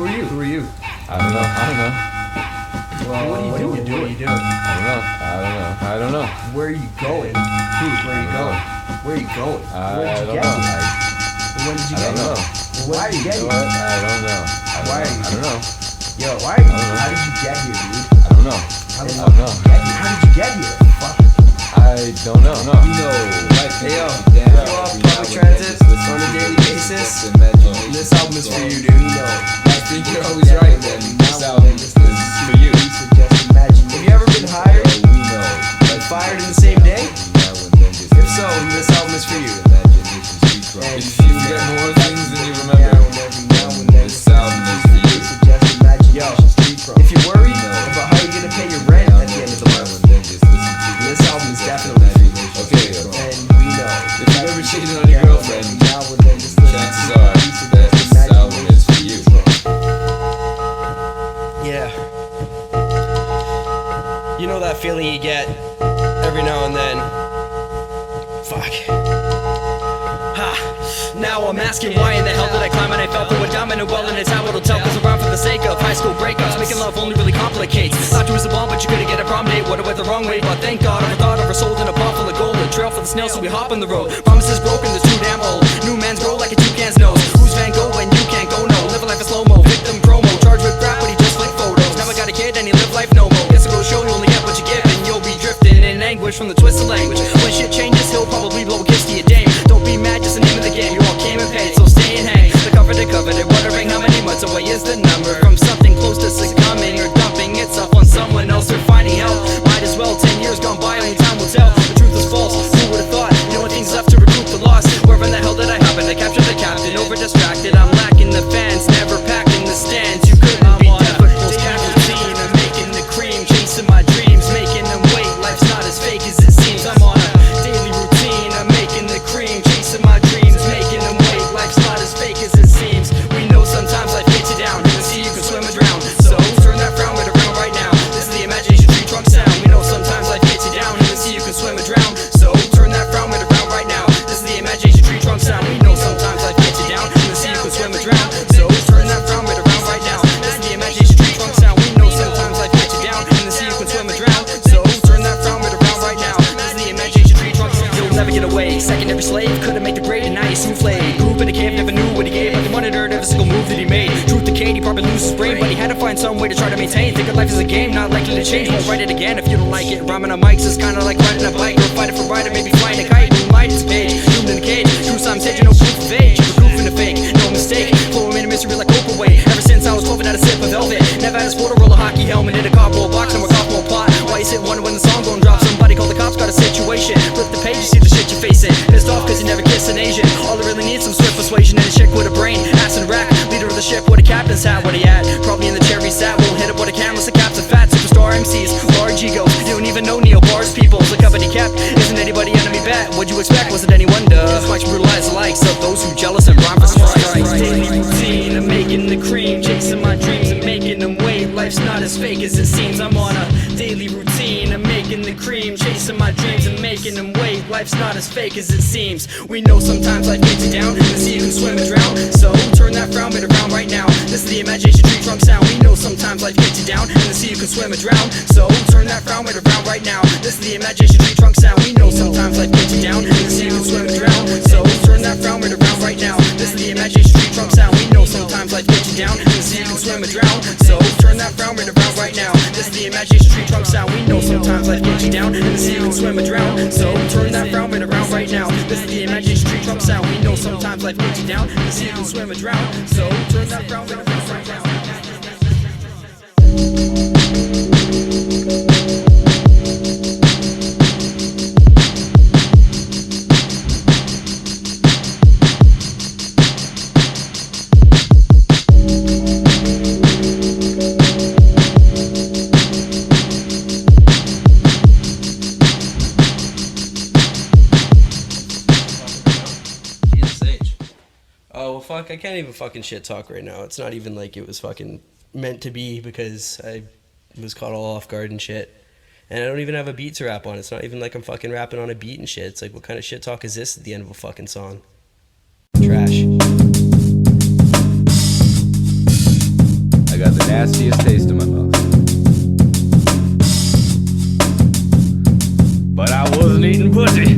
are you? Who are you? I don't know. Well, what are you doing? What are you doing? I don't know. Where are you going? Where are you going? Where are you going? When did you get here? When did you get here? Why are you getting here? I don't know. Why are you? I don't know. Yo, why are you? How did you get here, dude? I don't know. How did you get here? Fuck. I don't know. No. Hey yo, you go off public transit on a daily basis. This album is for you, dude. I think you're always right, man. This album is for you. Have you ever been hired and fired in the same day? If so, this album is for you. And If you forget more things than you remember, this album is for you. Yo, if you're worried about how you're gonna pay your rent at the end of the month, this album is definitely for you. Okay, And we know. if you've ever cheated on your girlfriend, chances are that this album is for you. Yeah. You know that feeling you get every now and then. Fuck. Ha. Now I'm asking why in the hell did I climb and I fell through a diamond well and it's how it'll tell. Cause around for the sake of high school breakups, making love only really complicates. Thought you was a bomb but you couldn't get a prom date. Would've went the wrong way, but thank God overthought, oversold in a pot full of gold. A trail for the snail so we hop on the road. Promises broken, they're too damn old. New man's grow like a toucan's nose. Who's Van Gogh when you can't go no? Living life in slow-mo, victim promo. Charged with crap but he just flick photos. Never got a kid and he lived life no more. Guess it goes show you only get what you give and you'll be drifting in anguish from the twisted language. When shit changes he'll probably blow a kiss to your dame. Don't be mad, just the name of the game. You all came and paid, so stay and hang. The covered, wondering how many months away is the number from something close to succumbing or dumping itself on someone else or finding help. Might as well, 10 years gone by, only time will tell. The truth is false, who would've thought? The only thing's left to recoup the loss. Where in the hell did I happen to capture the captain? Over distracted, I'm lacking the fans, never packing the stands. You couldn't be difficult, routine. I'm making the cream, chasing my dreams, making them wait. Life's not as fake as it seems. I'm on a daily routine. I'm making the cream, chasing my dreams, making them wait. Life's not as fake as it seems. We know sometimes life gets you down, and see you can swim and drown. So turn that frown right around right now. This is the imagination Treetrunk sound. We know sometimes life gets you down, and see you can swim and drown. So turn that frown right around right now. This is the imagination Treetrunk sound. We know sometimes life gets you down, and see you can swim and drown. So turn that frown right around right now. This is the imagination Treetrunk sound. We know sometimes life gets you down, and see you can swim and drown. So turn that frown right around right now. This is the imagination Treetrunk sound. You'll never get away. Secondary slave couldn't make the grade, and now you souffle. Grew up in a cave, never knew what he gave, but he monitored every single move that he made. Truth decayed, he probably lose his brain, but he had to find some way to try to maintain. Think of life as a game, not likely to change. Won't write it again if you don't like it. Rhyming on mics is kinda like riding a bike, or fighting for right, or maybe flying a kite. Moonlight is page, doomed in a cage. True time taking no proof of age. You're proof in a fake, no mistake. Flowing in a mystery like Oprah weight. Ever since I was 12 and had a sip of velvet. Never had a sport or roll a hockey helmet in a cardboard box, and a cardboard plot. Why you sit wondering when the song gon' drop? Somebody call the cops, got a situation. Flip the page, you see the shit you're facing. Pissed off cause you never kissed an Asian. All I really needs some swift persuasion and a chick with a brain. Ass and rack, leader of the ship with a captain's hat. What he at? Probably in the cherry sat. Won't hit up with a canvas, the caps are fat. Superstar MCs, large egos. You don't even know Neo bars people. The company kept, isn't anybody enemy bet? What'd you expect? Was it any wonder? Much brutalized the likes of those who jealous and rhyme for strikes. Daily routine, I'm making the cream, chasing my dreams and making them wait. Life's not as fake as it seems. I'm on a daily routine, I'm making the cream, chasing my dreams and making them wait. Life's not as fake as it seems. We know sometimes life gets you down, and see you can swim and drown. So turn that frown right around right now. This is the imagination Treetrunk sound. We know sometimes life gets you down, and see you can swim and drown. So turn that frown right around right now. This is the imagination Treetrunk sound. We know sometimes life gets you down, and see you can swim and drown. So turn that frown right around right now. This is the imagination Treetrunk sound. We know sometimes life gets you down, and see you can swim and drown. So turn that frown right around right now. This is the imagination Treetrunk sound. We know sometimes life gets you down, and see you can swim and drown. So turn that frown right around right now. This is the imagination Treetrunk sound. We know sometimes life gets you down, and see you can swim and drown. So turn that frown right around right now. Oh, well, fuck, I can't even fucking shit talk right now. It's not even like it was fucking meant to be because I was caught all off guard and shit. And I don't even have a beat to rap on. It's not even like I'm fucking rapping on a beat and shit. It's like, what kind of shit talk is this at the end of a fucking song? Trash. nastiest taste in my mouth. But I wasn't eating pussy.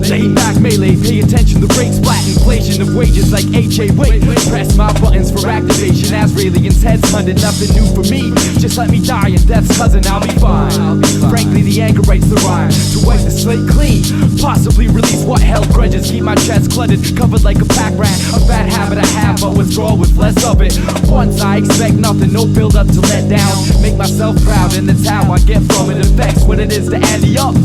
Lay back, melee, pay attention, the rates flat, inflation of wages like HA, wait, press my buttons for activation, as aliens heads hunted, nothing new for me, just let me die in death's cousin, I'll be fine. Frankly, the anger writes the rhyme, to wipe the slate clean, possibly release what held grudges, keep my chest cluttered, covered like a pack rat, a bad habit I have, but withdraw with less of it. Once I expect nothing, no build up to let down, make myself proud, and that's how I get from it, affects what it is to ante up.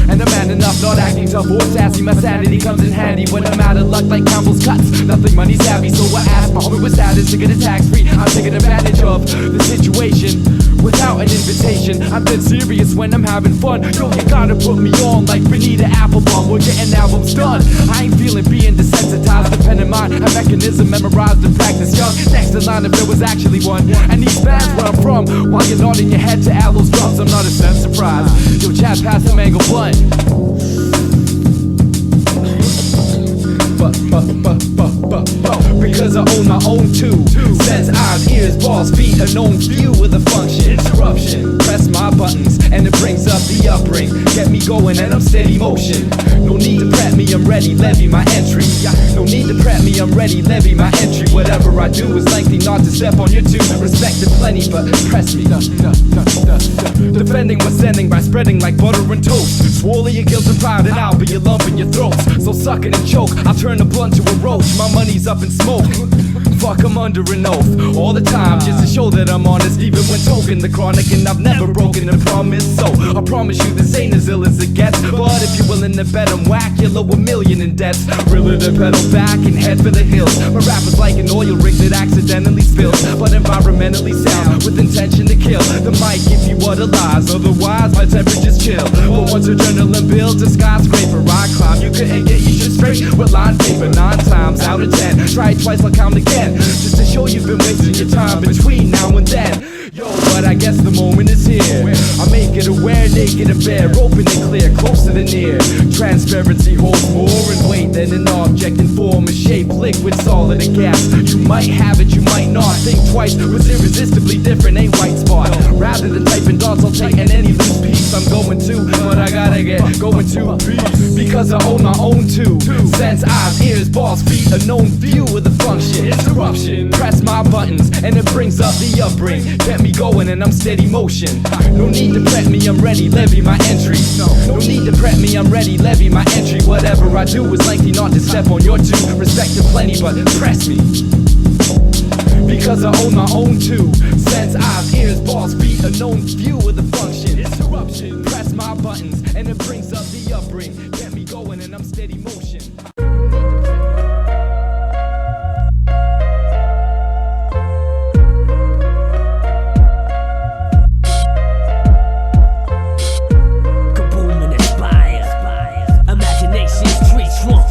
And I'm man enough, not acting tough or sassy. My sanity comes in handy when I'm out of luck like Campbell's cuts. Nothing money's happy, so I asked my homie was status to get a tax free. I'm taking advantage of the situation without an invitation. I'm dead serious when I'm having fun. Yo, you gotta put me on like Benita Applebum. We're getting albums done. I ain't feeling being desensitized. The pen in mind, a mechanism memorized and practiced young. Next in line if there was actually one. And these bands where I'm from, while you're nodding your head to Aloe's drums, I'm not a cent surprised. Yo, chat past the mango blunt. Because I own my own too. Sense, eyes, ears, balls, feet, a known view with a function. Interruption, press my buttons and it brings up the upring. Get me going and I'm steady motion. No need to prep me, I'm ready, levy my entry. No need to prep me, I'm ready, levy my entry. Whatever I do is likely not to step on your two. Respect it plenty, but press me. Defending what's sending by spreading like butter and toast. Swallow your guilt and pride and I'll be a lump in your throats. So suck it and choke, I'll turn the blunt to a roach. My money's up in smoke. Fuck, I'm under an oath all the time, just to show that I'm honest, even when token the chronic, and I've never broken a promise. So I promise you this ain't as ill as it gets. But if you're willing to bet I'm whack, you'll owe $1 million in debts. Really to pedal back and head for the hills. My rap is like an oil rig that accidentally spills, but environmentally sound with intention to kill. The mic if you utilize, otherwise my temperature's chill. But once adrenaline builds a skyscraper, I climb. You couldn't get your shit straight with line paper. 9 times out of 10, try it twice, I'll count again, just to show you've been wasting your time between now and then. Yo, but I guess the moment is here. I make it aware, naked and bare, open and clear, closer than near. Transparency holds more in weight than an object in form and shape, liquid, solid and gas. You might have it, you might not. Think twice, was irresistibly different, ain't white spot. Rather than typing dots, I'll take any loose piece. I'm going to, but I gotta get going to peace. Because I own my own too. Sense, eyes, ears, balls, feet, a known view of the function. Interruption, press my buttons and it brings up the upbring. Get me going and I'm steady motion. No need to prep me, I'm ready, levy my entry. No need to prep me, I'm ready, levy my entry. Whatever I do is likely not to step on your two. Respect it plenty, but press me. Because I own my own too. Sense, eyes, ears, balls, feet, a known view of the function. Interruption, press my buttons and it brings up the upbring. Get me going and I'm steady motion. Kaboom and inspire. Imagination's Treetrunk.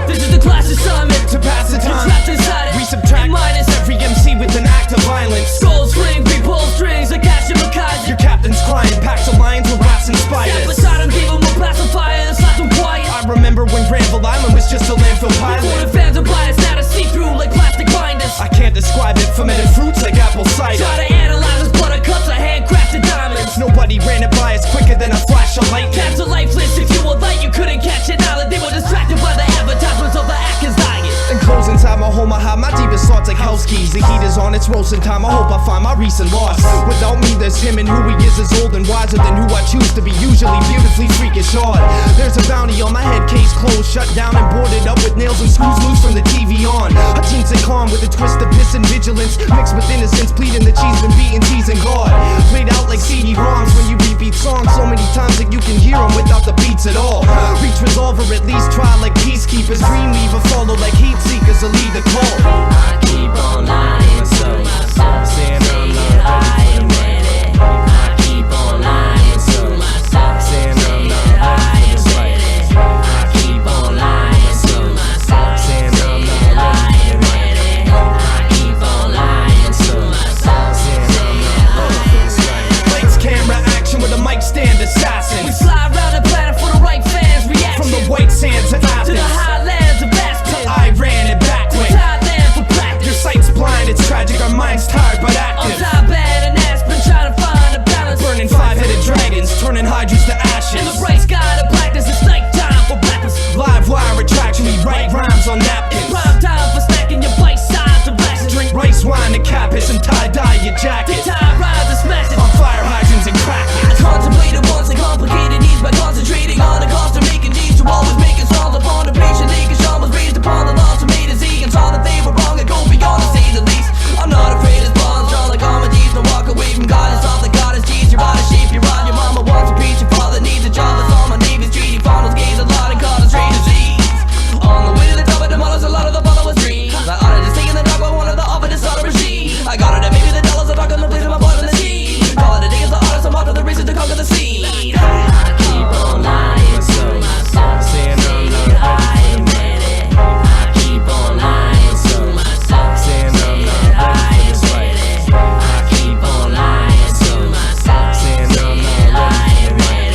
This is the class assignment to pass the time. Trapped inside it. We subtract minus every MC with an act of violence. Skulls ring, we pull strings, a cash of a kaiser. Your captain's crying, packs of lions with rats and spiders. Step beside him, gave him a pacifier and slapped him quiet. I remember when Granville Island was just a landfill pilot. Before the fans are biased, now to see through like plastic binders. I can't describe it, fermented fruits like apple cider. Try to analyze his buttercups, I handcrafted diamonds. Nobody ran it by us quicker than a flash of lightning. Cats are lifeless, if you were light, you couldn't catch it. Now that they were distracted by the advertisements of the Atkins diet. Enclosed inside my home, I hide my deepest thoughts like house keys. The heat is on, it's roasting time, I hope I find my recent loss. Without me, there's him, and who he is old and wiser than who I choose to be. Usually beautifully freakish odd. There's a bounty on my head, case closed, shut down and boarded up with nails and screws loose from the TV on. A teen sitcom with a twist of piss and vigilance, mixed with innocence, pleading that she's been beaten, teasing God. Played out like CD-ROMs when you repeat songs so many times that you can hear them without the beats at all. Reach resolve or at least try like peacekeepers. Dreamweaver follow like heat seekers or lead the call. I keep on lying to myself, saying I'm not ready for the money. I keep on lying to myself, saying I'm not ready for the fight. I keep on lying to myself, saying I'm not ready for the money. I keep on lying to myself, saying I'm not ready. mind's tired but active. I'm tired, bad and aspirin, trying to find a balance. Burning five-headed dragons, turning hydras to ashes. In the bright sky, the blackness, it's nighttime for blackness. Live wire attraction, we write rhymes on napkins. Prime time for snacking your bite-sized rations. Drink rice wine and cappers and tie-dye your jacket. Get tired, rise and smash it. On fire hydrants and I crackers. contemplated once and complicated needs by concentrating on the cost of making these. To always making songs upon the patient league. And Sean was raised upon the loss from A to Z. And saw that they were wrong and go beyond to say the least. I'm not afraid as bonds, drawn like comedies. No walk away from God, it's all the God is G's. You're out of shape, you're on. Your mama wants a preach, your father needs a job. That's all my Navy street. He fondles gaze a lot and causes straight disease. On the way to the top of the models, a lot of the followers dream. I ought to just take in the dark, but one of the off of this sort of regime. I got it, and maybe the dollars are talking the place of my blood in the sea. Call it a day as the artist, I'm after the races to conquer the sea. I keep on lying to myself, saying I ain't ready. I keep on lying to myself, saying I ain't ready. I keep on lying to myself, saying I ain't ready.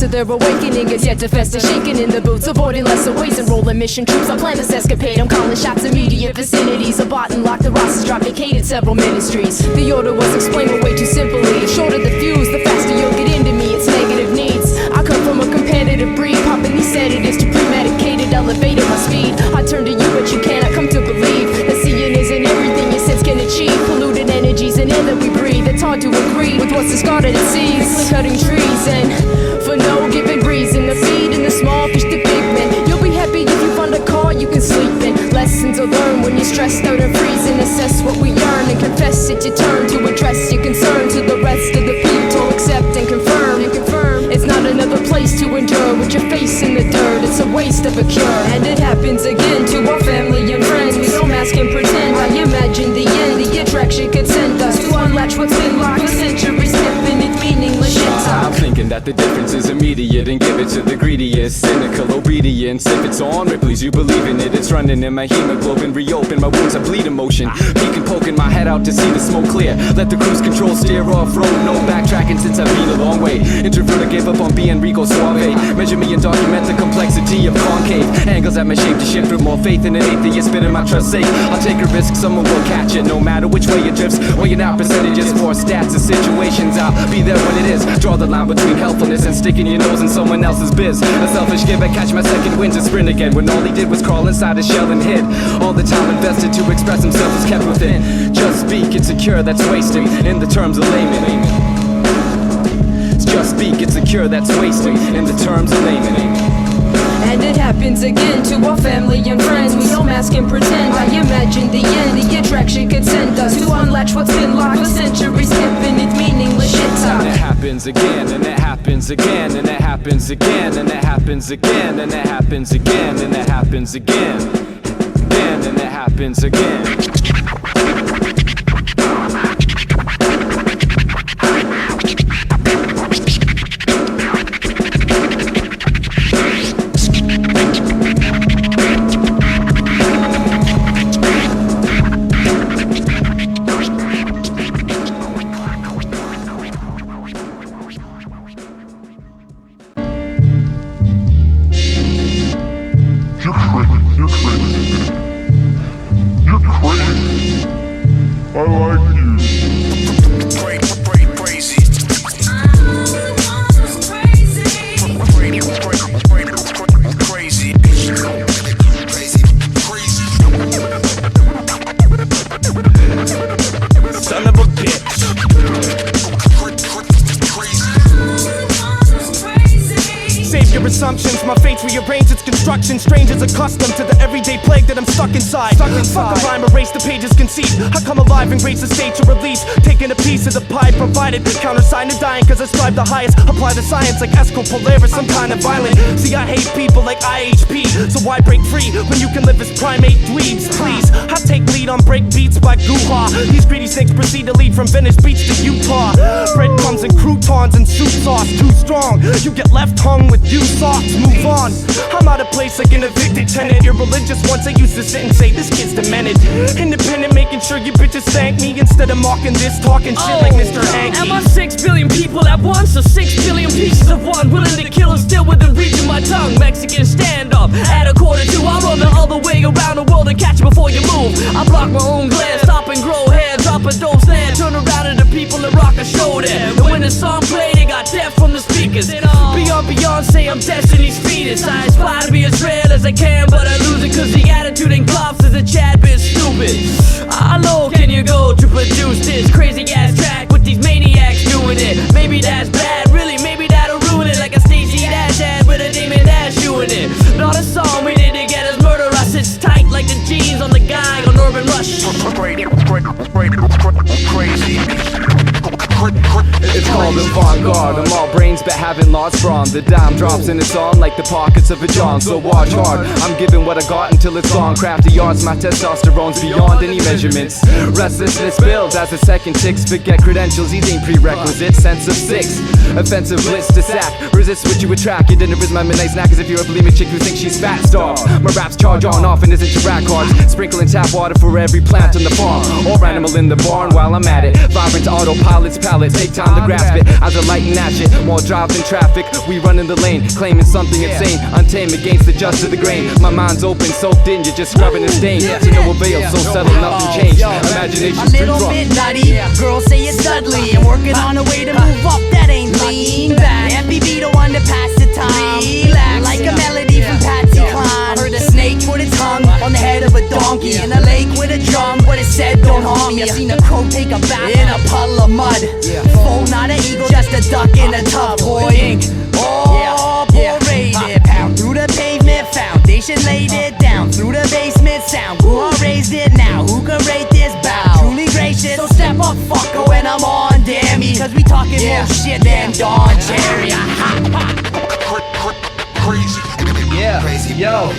Their awakening is yet to fester, shaking in the boots, avoiding lesser ways, enrolling mission troops. I plan this escapade. I'm calling shots immediate vicinities. A bought and locked, the rosters dropped, vacated several ministries. The order was explained but way too simply. The shorter the fuse, the faster you'll get into me. It's negative needs. I come from a competitive breed, popping these sedatives to premedicated, elevated my speed. I turn to you, but you cannot come to believe that seeing isn't everything your sense can achieve. Polluted energies and air that we breathe. It's hard to agree with what's discarded it seems. Cutting trees and for no given reason, the feed and the small fish, the big men. You'll be happy if you find a car you can sleep in. Lessons are learned when you're stressed out and freezing. Assess what we earn and confess it. You turn to address your concern to the rest of the people. Accept and confirm. It's not another place to endure with your face in the dirt. It's a waste of a cure. And it happens again to our family and friends. We don't mask and pretend. I imagine the end. The attraction could send us to unlatch what's been locked for centuries, kept its meaningless shit talk. I'm thinking that the difference is immediate and give it to the greediest. Cynical obedience. If it's on Ripley's, you believe in it. It's running in my hemoglobin. Reopen my wounds, I bleed emotion. Peeking, poking my head out to see the smoke clear. Let the cruise control steer off road. No backtracking since I've been a long way. Introverted gave up on being Rico Suave. Measure me and document the complexity of concave angles at my shape to shift with more faith in an atheist. Bit in my trust sake. I'll take a risk, someone will catch it. No matter which way it drifts. Weighing out percentages for stats and situations. I'll be there when it is. Draw the line between helpfulness and sticking your nose in someone else's biz. A selfish giver, catch my second wind to sprint again. When all he did was crawl inside his shell and hid. All the time invested to express himself is kept within. Just speak, it's a cure that's wasting. In the terms of layman. Just speak, it's a cure that's wasting. In the terms of layman. And it happens again to our family and friends. We don't mask and pretend. I imagine the end. The attraction could send us to unlatch what's been locked for centuries, kept its meaningless shit talk. And it happens again, and it happens again, and it happens again, and it happens again, and it happens again, and it happens again, and it happens again. You're crazy. My fate's rearranged, its construction. Strangers accustomed to the everyday plague that I'm stuck inside. Fuck a rhyme, erase the pages conceit. I come alive and grace the state to release. Taking a piece of the pie provided. Countersign to dying cause I strive the highest. Apply the science like Escopolaris, some kind of violent. See, I hate people like IHP, so why break free when you can live as primate dweebs? Please, I take lead on break beats by Guha. These greedy snakes proceed to lead from Venice Beach to Utah. Breadcrumbs and croutons and soup sauce, too strong. You get left hung with you socks, move on. I'm out of place like an evicted tenant. You're religious once I used to sit and say this kid's demented. Independent, making sure you bitches thank me instead of mocking this, talking shit like Mr. Hanky. Am I 6 billion people at once, or 6 billion pieces of one? Willing to kill and still within reach of my tongue. Mexican standoff at 1:45. I run the other way around the world and catch you before you move. I block my own glare, stop and grow hair, drop a dope snare, turn around at the people and rock a show there. And when the song played, it got deaf from the speakers. Beyond Beyonce, I'm Destiny's fetus. I aspire to be as real as I can, but I lose it cause the attitude in clubs is a Chad bit stupid. How low can you go to produce this crazy ass track with these maniacs doing it? Maybe that's bad, really, maybe that'll ruin it. Like a Stacey Dash ad with a Damon Dash doing it. Not a song we did to get us murder. I sit tight like the jeans on the guy on Urban Rush. It's called avant-garde. I'm all brains but haven't lost brawn. The dime drops and it's on like the pockets of a John. So watch hard, I'm giving what I got until it's gone. Crafty arts, my testosterone's beyond any measurements. Restlessness builds as the second ticks. Forget credentials, these ain't prerequisites. Sense of six, offensive blitz to sack. Resist what you attract, your dinner is my midnight snack. As if you're a bulimic chick who thinks she's fat starved. My raps charge on off and isn't your rat cards. Sprinkling tap water for every plant on the farm or animal in the barn while I'm at it. Vibrant autopilot's palette, take time to grasp it as I lighten that shit. While driving traffic, we run in the lane, claiming something insane, untamed against the just of the grain. My mind's open, soaked in, you're just scrubbing and stain. To no avail, so settle, nothing changed. Imagination's A little bit nutty, girls say it's Dudley, and working on a way to move up that ain't lean back. MPB the one to pass the time, relax, like a melody from Patsy Cline. Heard a snake put its tongue on the head of a donkey in a lake with a drum. What it said don't harm me. I seen a crow take a bath in a puddle of mud. Foe, not an eagle, just a duck in a tub. Boy ink, oh, paraded. Pound through the pavement, foundation laid it down. Through the basement sound, who raised it now? Who can rate this bow? Truly gracious, so step up, fucker, when I'm on, damn me. Cause we talking more shit than Don Cherry. Crazy, yo.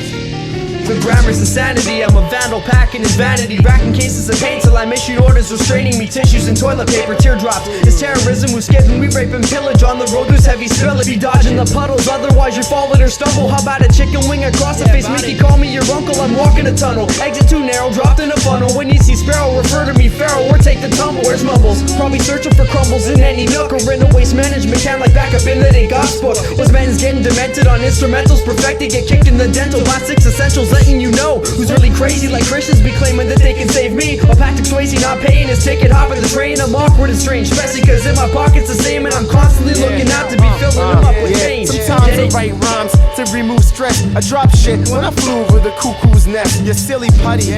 The grammar's insanity, I'm a vandal packing his vanity. Racking cases of paint till I'm issued orders restraining me. Tissues and toilet paper, teardrops. It's terrorism who's scared when we rape and pillage. On the road there's heavy spillage. Be dodging the puddles, otherwise you're falling or stumble. How about a chicken wing across the face? Mickey, call me your uncle, I'm walking a tunnel. Exit too narrow, dropped in a funnel. When you see Sparrow, refer to me Pharaoh or take the tumble. Where's Mumbles? Probably searching for crumbles in any nook or in a waste management can like back up in the gospel book. Was men's getting demented on instrumentals, perfected, get kicked in the dental. Plastics essentials, letting you know who's really crazy, like Christians be claiming that they can save me. Or Patrick Swayze not paying his ticket, hopping the train. I'm awkward and strange, especially cause in my pocket's the same. And I'm constantly looking out to be filling them up with change. Sometimes I write rhymes to remove stress. I drop shit when I flew over the cuckoo's nest. You're silly putty,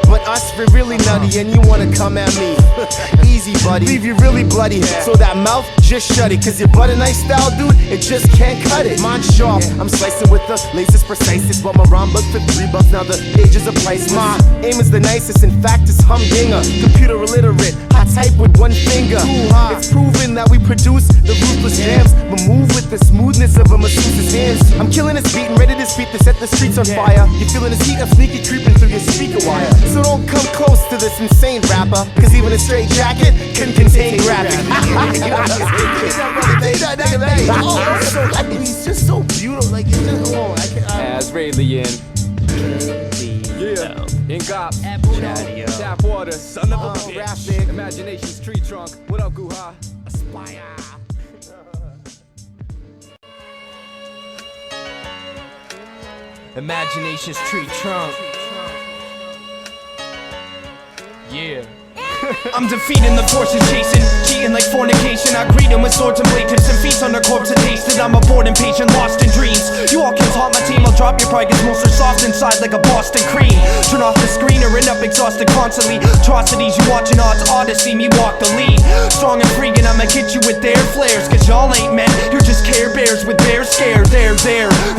but us we're really nutty. And you wanna come at me, easy buddy, leave you really bloody. So that mouth, just shut it. Cause your butter knife style, dude, it just can't cut it. Mine sharp, I'm slicing with the lasers precisest. But my rhyme book for $3, now the pages are priceless. My aim is the nicest, in fact it's humdinger. Computer illiterate, I type with one finger. It's proven that we produce the ruthless jams, but move with the smoothness of a masseuse's hands. I'm killing this beat and ready to speak to set the streets on fire. You're feeling this heat, I'm sneaky creeping through your speaker wire. So don't come close to this insane rapper, cause even a straight jacket can contain graphic. He's just so beautiful, like it's just, oh, I can't. As Raelian. Yeah, in Gops, tap water, son of a bitch. Imagination's Treetrunk. What up, Guha? Aspire. Imagination's Treetrunk. Yeah. I'm defeating the forces chasing, cheating like fornication. I greet them with swords and blade tips and feast on their corpse and tasted. I'm a bored impatient, lost in dreams. You all can taunt my team, I'll drop your pride, cause most are soft inside like a Boston cream. Turn off the screen or end up exhausted constantly. Atrocities, you watching odds, odd to see me walk the lead. Strong and free, and I'ma hit you with their flares, cause y'all ain't men, you're just Care Bears with bear scare. There,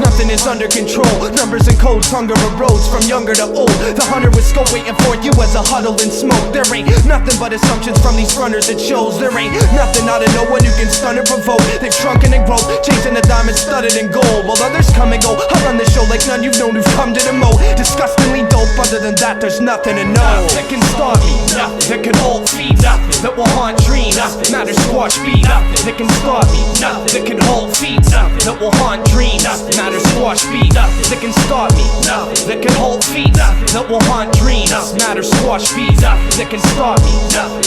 nothing is under control. Numbers and codes, hunger erodes from younger to old. The hunter with scope waiting for you as a huddle in smoke. There ain't nothing but assumptions from these runners, it shows. There ain't nothing out of no one who can stun or provoke. They've shrunken and grown, chasing the diamonds studded in gold, while others come and go. I run the show like none you've known who've come to the mo. Disgustingly dope, other than that there's nothing to know that can stop me, that can hold feet, that will haunt dreams, matter squash beat, that can stop me, that can hold feet, that will haunt dreams, matter squash beat, that can stop me, that can hold feet, that will haunt dreams, matter squash beat, that can stop me,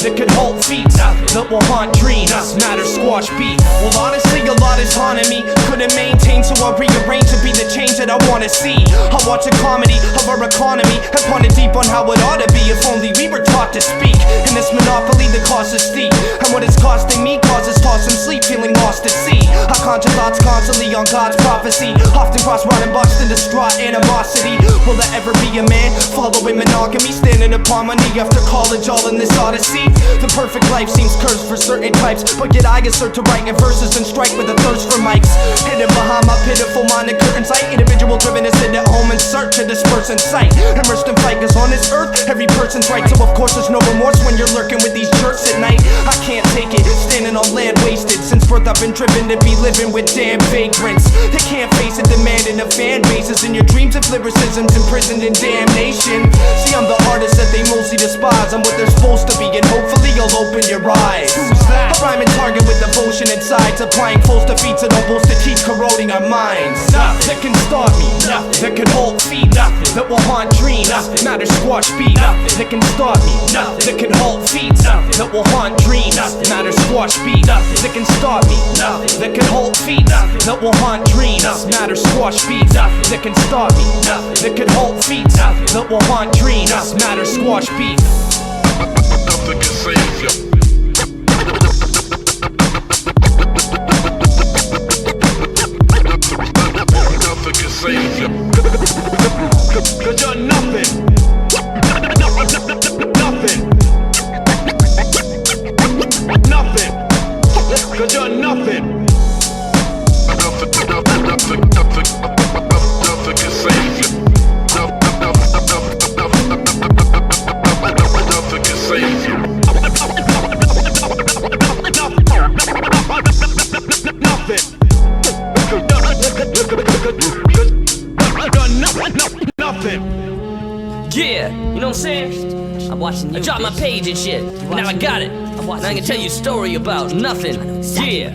that can hold feet, that will haunt dreams, matter squash beat. Well, honestly, a lot is haunting me, couldn't maintain, so I rearrange to be the change that I wanna see. I watch a comedy of our economy and ponder deep on how it ought to be if only we were taught to speak. In this monopoly, the cost is steep, and what it's costing me causes toss and sleep, feeling lost at sea. I conjure thoughts constantly on God's prophecy, often cross running bucks in distraught animosity. Will there ever be a man following monogamy, standing upon my knee after college, all in this odyssey? The perfect life seems cursed for certain types, but yet I assert to write in verses and strike with a thirst for mics. Hidden behind my pitiful minded curtain sight, individual driven to sit at home and search and disperse in sight. Immersed in fight, cause on this earth every person's right, so of course there's no remorse when you're lurking with these jerks at night. I can't take it, standing on land wasted. Since birth I've been driven to be living with damn vagrants. They can't face it, demanding of fan bases, and your dreams of lyricism's imprisoned in damnation. See, I'm the artist that they mostly despise, I'm what they're supposed to be, and hopefully you'll open your eyes. I rhyme and target with devotion inside, applying false defeats and almost to keep corroding our minds. That can stop me, that can hold feet, that will haunt dreams, matter squash beat. That can stop me, that can hold feet, that will haunt dreams, matter squash beat. That can stop me, that can hold feet, that will haunt dreams, matter squash beat. That can stop me, that can hold feet, that will haunt dreams, matter squash beat. Nothing can save you. Nothing can save you. Cause you're nothing. Nothing. Cause you're nothing. Nothing can save you. Nothing can save you. Yeah, you know what I'm saying? I'm watching you. I dropped my page and shit. Now I got it. Now I can tell you a story about nothing. Yeah.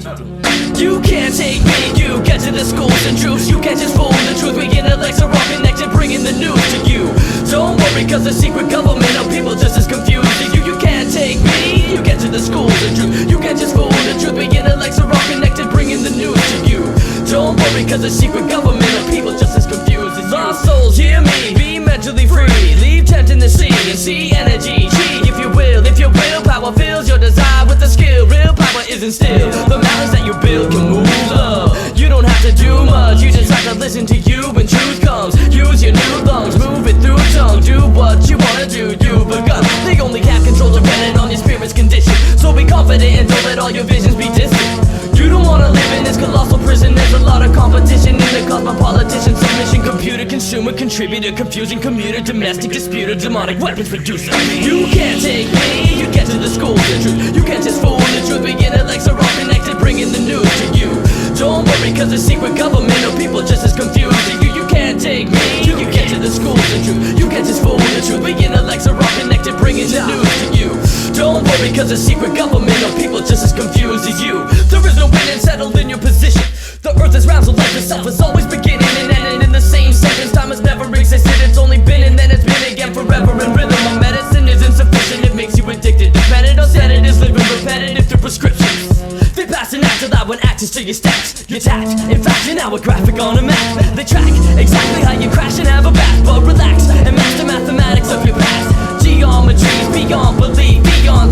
You can't take me, you get to the schools and truths. You can't just fool the truth, we get intellects are all connected, bringing the news to you. Don't worry, cause the secret government of people just as confused as you. You can't take me, you get to the schools and truth. You can't just fool the truth, we get intellects are all connected, bringing the news to you. Don't worry, cause the secret government of people just as confused as you. Lost souls, hear me, be mentally free. Leave tent in the sea and see energy. G, if you will, if your willpower fills your desire with the skill. Real power isn't still, the mountains that you build can move love. You don't have to do much, you just have to listen to you when truth comes. Use your new lungs, move it through tongue. Do what you wanna do, you've begun. They only have control dependent on your spirit's condition. So be confident and don't let all your visions be distant. You don't wanna live in this colossal prison. There's a lot of competition in the cosmopolitan submission. Computer, consumer, contributor, confusing commuter, domestic disputer, demonic weapons producer. You can't take me, you get to the schools and truth. You can't just fool the truth, begin intellects are all connected, bringing the news to you. Don't worry, cause the secret government of people just as confused as you. You can't take me, you get to the schools and truth. You can't just fool the truth, begin intellects are all connected, bringing the news to you. Don't worry, cause the secret government of people just as confused as you. There is no winning settled in your position. The earth is round, so life itself is always beginning and ending in the same sentence. Time has never existed, it's only been and then it's been again forever in rhythm. My medicine is insufficient, it makes you addicted. Dependent on sedatives, living repetitive through prescriptions. They pass an act allowed when access to your stats. Your tact, in fact, you're now a graphic on a map. They track exactly how you crash and have a bath. But relax and master mathematics of your past. Geometries beyond belief, beyond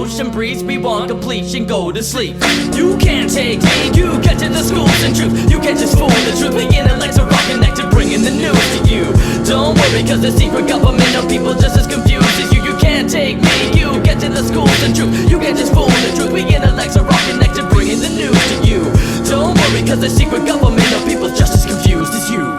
ocean breeze, we want completion, go to sleep. You can't take me, you get to the schools and truth. You can't just fool the truth, the intellects are all connected, bringing the news to you. Don't worry, cause the secret government of people just as confused as you. You can't take me, you get to the schools and truth. You can't just fool the truth, the intellects are all connected, bringing the news to you. Don't worry, cause the secret government of people just as confused as you.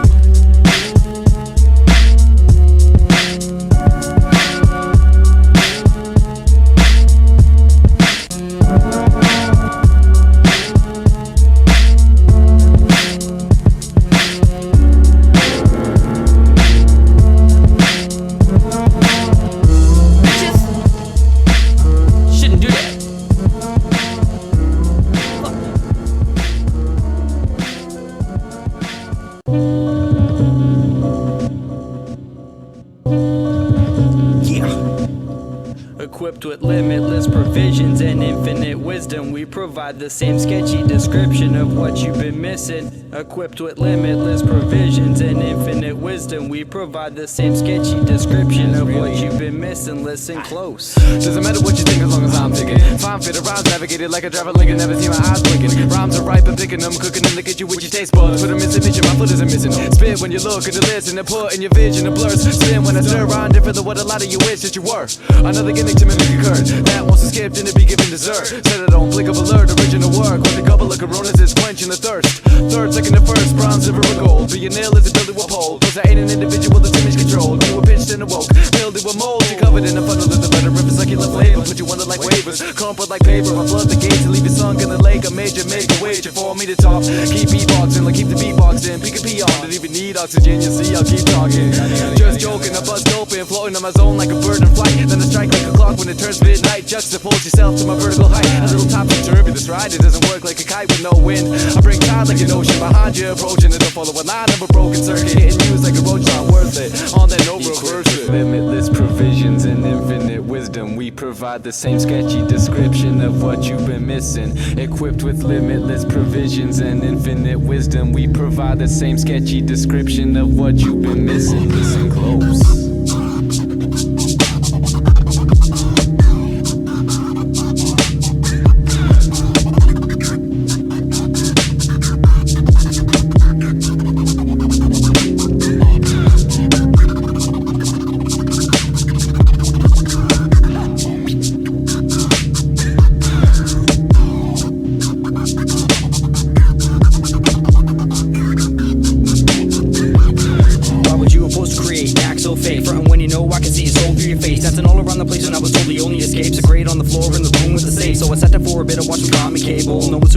Equipped with limitless provisions and infinite wisdom, we provide the same sketchy description of what you've been missing. Equipped with limitless provisions and infinite wisdom, we provide the same sketchy description of what you've been missing. Listen close. Doesn't matter what you think as long as I'm thinking. Fine fit of rhymes navigated like a driver Lincoln. Never see my eyes blinking. Rhymes are ripe and picking them, cooking in the kitchen with your taste buds. Put them in submission, my foot isn't missing. Spit when you look and listen and put in your vision and blurs. Spin when I stir around different than what a lot of you wish that you were. Another gimmick to mimic a curse that wants to skip and to be given dessert. Said it on blink of alert, original work with a couple of coronas is quenching the thirst. Third, second, and first, bronze, silver, and gold. Be a nail is a building with pole. Cause I ain't an individual that's image controlled. You were pitched and awoke, building with mold. You covered in a funnel of the better rivers like you left flavor. Put you under like waivers, crumpled like paper. I flood the gates and leave you sunk in the lake. A major make a wager for me to talk. Keep beatboxing, like keep the beatbox in. Peek a pee on, don't even need oxygen. You see, I'll keep talking. Just joking, I bust open, floating on my zone like a bird in flight. Then I strike like a clock when it turns midnight. Juxtapose yourself to my vertical height. A little topsy-turvy, this ride, it doesn't work like a kite with no wind. I break tide like an ocean behind you, approaching it. Don't follow a line of a broken circuit, hitting news like a roach, not worth it. On that no reverse it. Limitless provisions and infinite wisdom, we provide the same sketchy description of what you've been missing. Equipped with limitless provisions and infinite wisdom, we provide the same sketchy description of what you've been missing. Listen close.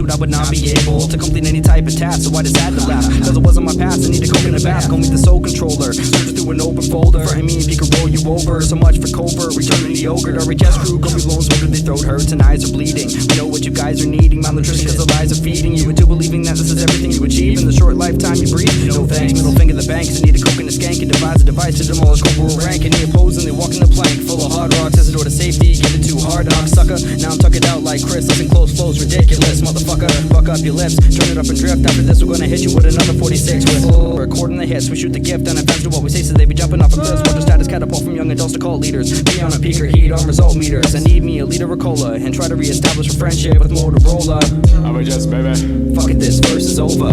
I would not be able to complete any type of task, so I decided to laugh. Cause it wasn't my past, I need a coke in a bath. Call me the soul controller, searching through an open folder. Threaten me if he could roll you over. So much for covert, returning the yogurt. Our chest crew, go be blown smoker, their throat hurts and eyes are bleeding. We know what you guys are needing, malnutrition cause the lies are feeding you into believing that this is everything you achieve in the short lifetime you breathe. No thanks, middle finger the bank, cause I need a coke and a skank and devise a device to demolish corporal rank. And he opposing, they walking the plank, full of hard rocks, as a door to safety, give it too hard, knock sucker. Now I'm tucking out like Chris, listen close flows, ridiculous, motherfucker. Fuck up your lips, turn it up and drift. After this, we're gonna hit you with another 46 with recording the hits. We shoot the gift and advance to what we say, so they be jumping off of cliffs. Watch the status catapult from young adults to cult leaders. Be on a peak or heat on result meters. I need me a liter of cola and try to reestablish a friendship with Motorola. I'm just baby. Fuck it, this verse is over.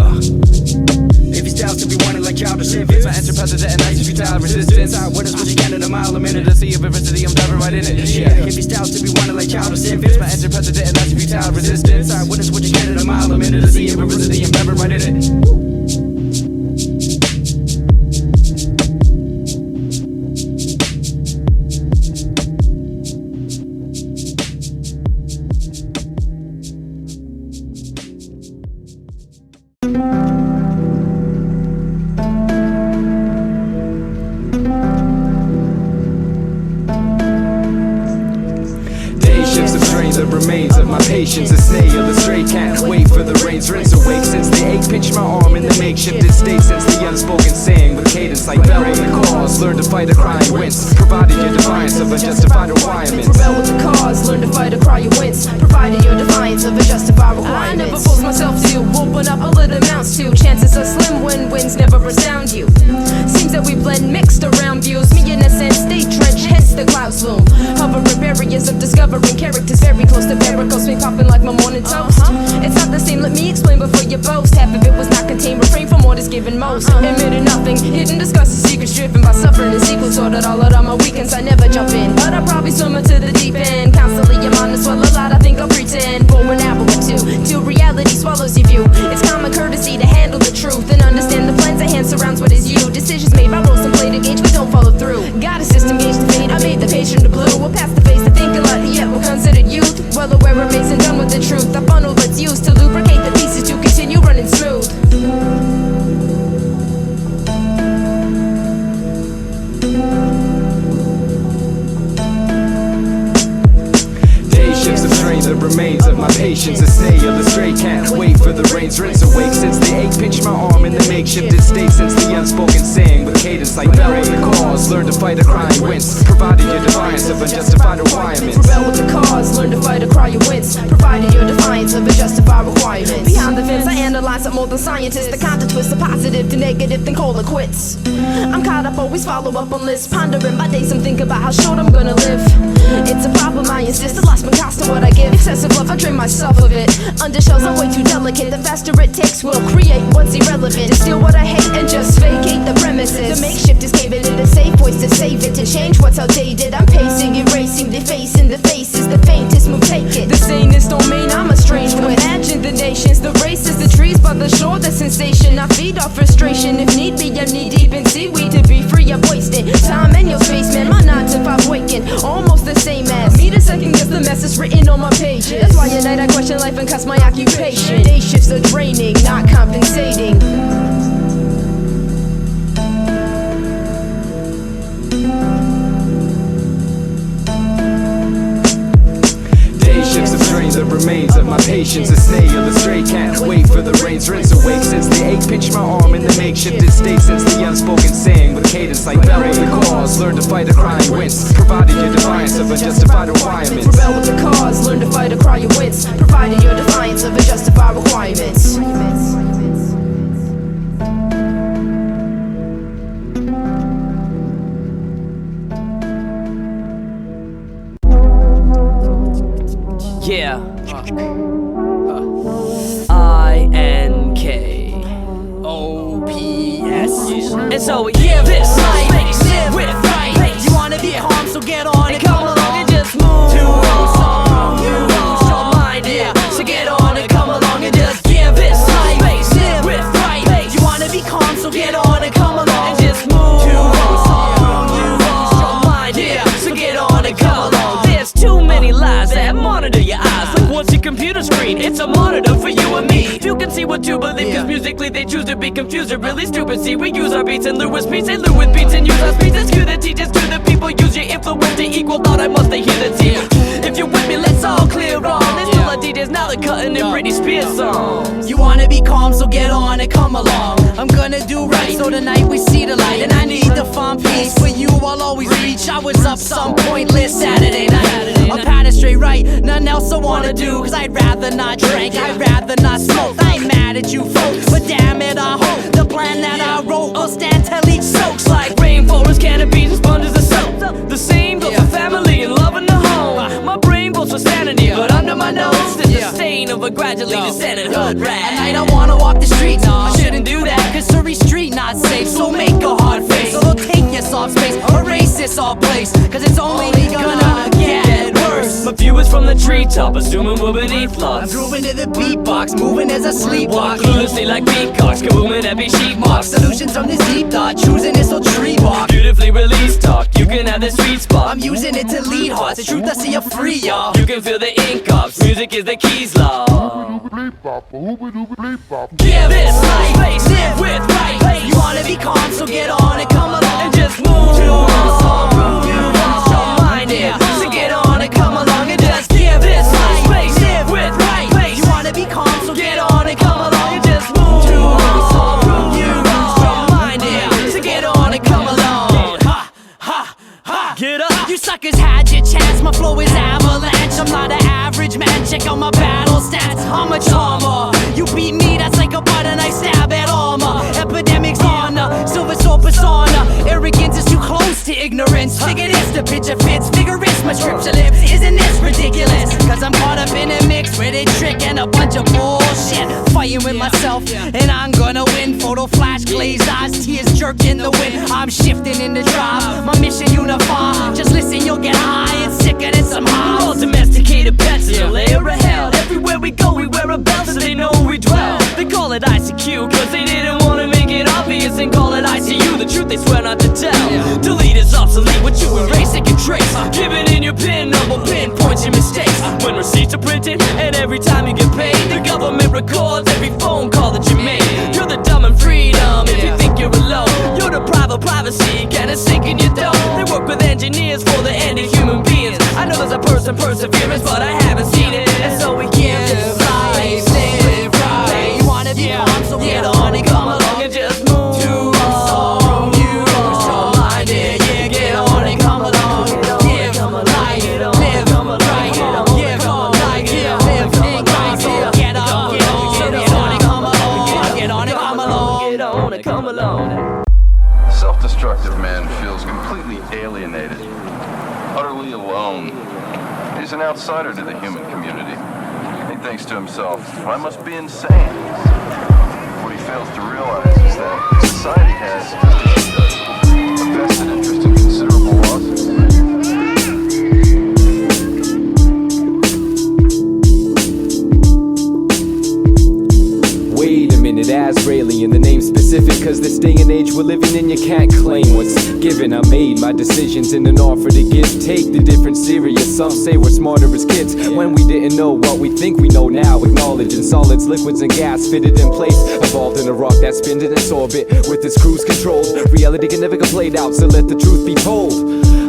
If your styles to be wanted like childish infants, my enter president and ice futile resistance. I witness what you can in a mile a minute. To see diversity, I'm diving right in it. Yeah, if your styles to be wanted like childish infants, my enter president and ice futile resistance. I witness what you can in a mile a minute. To see diversity, I'm diving right in it. The remains of my patience, a snail, a stray cat. Wait for the rains, rinse awake since the ache. Pinch my arm in the makeshift estate since the unspoken saying with cadence like bell in the cause. Learn to fight a crying wince, provided your defiance of a justified requirement. Rebel with the cause, learn to fight a crying wince, provided your defiance of a justified requirement. I never force myself to open up all it amounts to. Chances are slim when winds never resound you. Seems that we blend mixed around views. Me in a sense, stay trench, hence the clouds loom. Hovering barriers of discovering characters very close to miracles. Me popping like my morning toast. It's not the same, let me explain before you boast. Half of it was not contained, refrain from what is given most. Admitted nothing, hidden, discussing secrets driven by suffering and sequels. Sorted all out on my weekends, I never jump in, but I probably swim into the deep end. Constantly your mind is swell a lot, I think I'll pretend. For an hour or two, till reality swallows your view. It's common courtesy to handle the truth and understand the plans at hand surrounds what is you. Decisions made by rules and play to gauge, but don't follow through. Got a system gauge to fade, I made the patient the blue. We're past the phase to think a lot, yet we're considered youth. Well aware it makes and done with the truth. The funnel that's used to lubricate the pieces to continue running smooth. Shifts of strains of remains of my patience. A snail, the stray can't wait for the rains. Rinse awake since the ache pinched my arm in the makeshifted state. Since the unspoken saying with cadence like the rain. The cause, learn to fight a crying wince. Provided your defiance of unjustified requirements. Rebel with the cause, learn to fight a cry you wince. Provided your defiance of unjustified requirements. Behind the fence I analyze it more than scientists. The counter twist, the positive to negative, then call it quits. I'm caught up, always follow up on lists. Pondering my days, I'm thinking about how short I'm gonna live. It's a problem, I insist, the lost my cost to what I give. Excessive love, I drain myself of it. Under shells, I'm way too delicate. The faster it takes will create what's irrelevant. To steal what I hate and just vacate the premises. The makeshift is caving in the safe voice to save it. To change what's outdated, I'm pacing, erasing, defacing the faces. The faintest move, take it. The sanest domain, I'm a strange one. Imagine the nations, the races, the trees by the shore, the sensation. I feed off frustration. If need be, I'm knee deep in seaweed. To be free, I'm wasting time in your space, man. My 9 to 5 waking, almost the same as me. The second guess the message written on my pages. That's why at night I question life and cuss my occupation. Day shifts are draining, not compensating. Day shifts of strains of remains of my patience. A snail, the stray can't wait for the rains. Rinse awake since the ache pinched my arm in the makeshifted state. Since the unspoken saying with cadence like the rain. The cause, learn to fight a crying wince. Provided your defiance of unjustified requirements. Rebel with the cause, learn to fight a cry you wince. Provided your defiance of unjustified requirements. Yeah. INKOPS. And so we give this life with right. You wanna be calm, so get on and come along and just move to a song. You lose your mind, yeah. So get on and come along and just give this life with right. You wanna be calm, so get on and come along and just move to a song. You lose your mind, yeah. So get on and come along. There's too many lies that monitor your eyes. Like what's your computer screen? It's a monitor for you and me. You can see what you believe, cause musically they choose to be confused. They're really stupid, see, we use our beats and Lewis beats and Lewis beats and use our speeds. It's you that teaches to the people. Use your influence to equal thought, I must hear the team. If you're with me, let's all clear on. There's still a DJs now they're cutting in Britney Spears songs. You wanna be calm, so get on and come along. I'm gonna do right, so tonight we see the light. And I need to find peace, for you I'll always reach. I was up some pointless Saturday night. I'm patting straight right, nothing else I wanna do. Cause I'd rather not drink, I'd rather not smoke. I ain't mad at you folks, but damn it I hope the plan that I wrote will stand till each soaks. Like rainforests, canopies, and sponges of soap. The same goes for family and love in the home. My brain goes for sanity, but under my nose there's the stain of a gradually descended hood rat. At night I wanna walk the streets, I shouldn't do that. Cause Surrey Street not safe, so make a hard face. So don't take your soft space, erase this all place. Cause it's only gonna get worse. My view is from the treetop, assuming we're beneath lots. I'm grooving to the beatbox, moving as I sleepwalk. Cluelessly like peacocks, kabooming at sheep marks. Solutions from this deep thought, choosing this old tree walk. Beautifully released talk, you can have the sweet spot. I'm using it to lead hearts, the truth I see you free, y'all. You can feel the ink ups, music is the keys, law. Give this life, live with right. You wanna be calm, so get on and come along and just move to a song. You lost your mind, yeah. So get on and come along and just give this life, live with right. You wanna be calm, so get on and come along and just move to a song. You lost your mind, yeah. So get on and come along. Ha, ha, ha. Get up. You suckers had your chance, my flow is avalanche. I'm not an average man, check out my battle stats. I'm a charmer. You beat me, that's like a butter knife stab at armor. Epidemics on sauna. Silver sword persona. Arrogance is too close to ignorance. Figure this, the picture fits. Figure it's my scripture lips. Isn't this ridiculous? Cause I'm caught up in a mix with a trick and a bunch of bullshit. Fighting with myself, and I'm gonna win. Photo flash, glazed eyes, tears jerked in the wind. I'm shifting in the drive, my mission unified. Just listen, you'll get high. It's sicker than some high. All domesticated pets in a layer of hell. Everywhere we go, we wear a belt so they know we dwell. They call it ICQ, cause they didn't wanna make it obvious and call it ICU. The truth they swear not to tell. Delete is obsolete, what you erase, they can trace. Give it in your pin number, pinpoints your mistakes. When receipts are printed, and every time you get paid, the government records every phone call that you made. You're the dumb and freedom if you think you're alone. You're the private privacy, get a sink in your dome. They work with engineers for the end of human beings. I know there's a perseverance, but I haven't seen it. And so we can't live life, live right. You wanna be calm, so get on and come along and just move to a song. You so minded, yeah, get on and come along. Yeah, come along, live, come along, yeah, come along, yeah, live, come along, so get on, so get on and come along, get on and come along, get on and come along. Self-destructive man feels completely alienated, utterly alone. He's an outsider to the human community. He thinks to himself, I must be insane. What he fails to realize is that society has, just as she does, a vested interest in considerable losses. Wait a minute, Azraelian, the name's specific, cause this day and age we're living in, you can't claim what's given. I made my decisions in an offer to give, take the difference serious. Some say we're smarter as kids, when we didn't know what we think we know now. Acknowledging solids, liquids, and gas fitted in place, evolved in a rock that spins in its orbit with its cruise controlled. Reality can never get played out, so let the truth be told.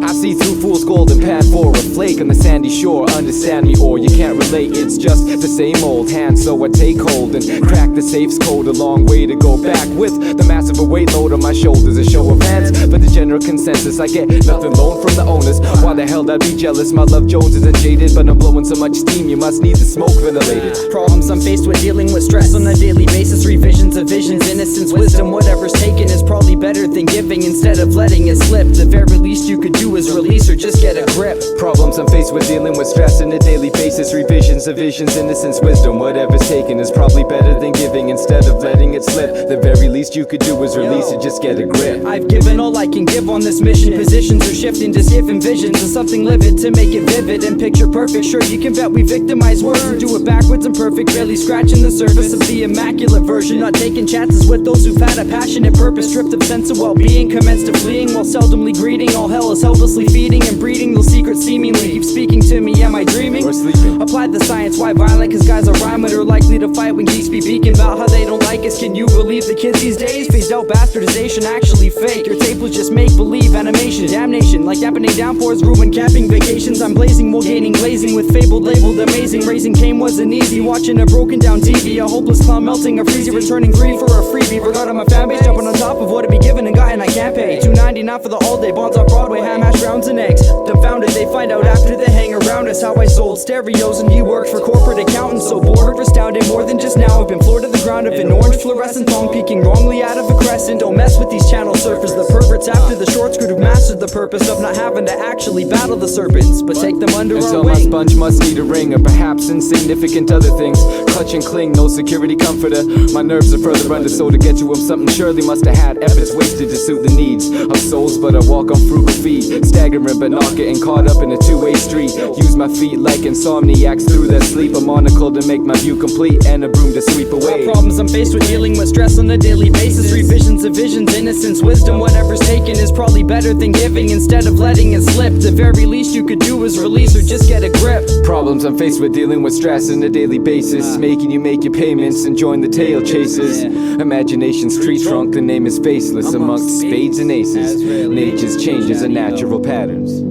I see through fool's gold and pad for a flake on the sandy shore. Understand me or you can't relate, it's just the same old hand. So I take hold and crack the safe's code. A long way to go back with the massive weight load on my shoulders. A show of hands, but the general consensus I get nothing loaned from the owners. Why the hell I'd be jealous? My love Jones isn't jaded, but I'm blowing so much steam you must need the smoke ventilated. Problems I'm faced with, dealing with stress on a daily basis. Revisions of visions, innocence, wisdom. Whatever's taken is probably better than giving instead of letting it slip. The very least you could do is release or just get a grip. Problems I'm faced with, dealing with stress on a daily basis. Revisions of visions, innocence, wisdom. Whatever's taken is probably better than giving instead of letting it slip. The very least you could do is release it, just get a grip. I've given all I can give on this mission. Positions are shifting to skiffing visions of something livid to make it vivid and picture perfect. Sure, you can bet we victimize words and do it backwards and perfect, barely scratching the surface of the immaculate version. Not taking chances with those who've had a passionate purpose, stripped of sense of well-being, commenced to fleeing while seldomly greeting. All hell is helplessly feeding and breeding those secrets seemingly keep speaking to me. Am I dreaming? Or sleeping? Applied the science, why violent? Cause guys are rhyming are likely to fight when geeks be beaking about how they don't like us. Can you believe the kids these days? Phased out bastardization, actually fake. Your tape was just make-believe animation. Damnation, like happening downpours, ruined camping vacations. I'm blazing while gaining glazing with fabled labeled amazing. Raising Cain wasn't easy, watching a broken down TV. A hopeless clown melting a freezy, returning 3 for a freebie. Regarding my fan base, jumping on top of what it be given and gotten I can't pay. $2.99 for the all day bonds off Broadway, ham, hash browns and eggs. Dumbfounded, they find out after they hang around us how I sold stereos and he worked for corporate accountants. So bored or astounded, more than just now. I've been floored to the ground of an orange fluorescent tongue peeking wrongly out of a crescent. Don't mess with these channel surfers, the perverts after the short skirt who've mastered the purpose of not having to actually battle the serpents, but take them under our Until wing. my sponge must need a ring, or perhaps insignificant other things. Clutch and cling, no security comforter. My nerves are further under, so to get to him something surely must have had efforts wasted to suit the needs of souls. But I walk on frugal feet, staggering but not getting caught up in a two-way street. Use my feet like insomniacs through their sleep. A monocle to make my view complete and a broom to sweep away. Problems I'm faced with, dealing with stress on a daily basis. Revisions of visions, innocence, wisdom. Whatever's taken is probably better than giving instead of letting it slip. The very least you could do is release or just get a grip. Problems I'm faced with, dealing with stress on a daily basis. Making you make your payments and join the tail chasers. Imagination's Treetrunk, the name is faceless amongst spades and aces. Nature's changes are natural patterns.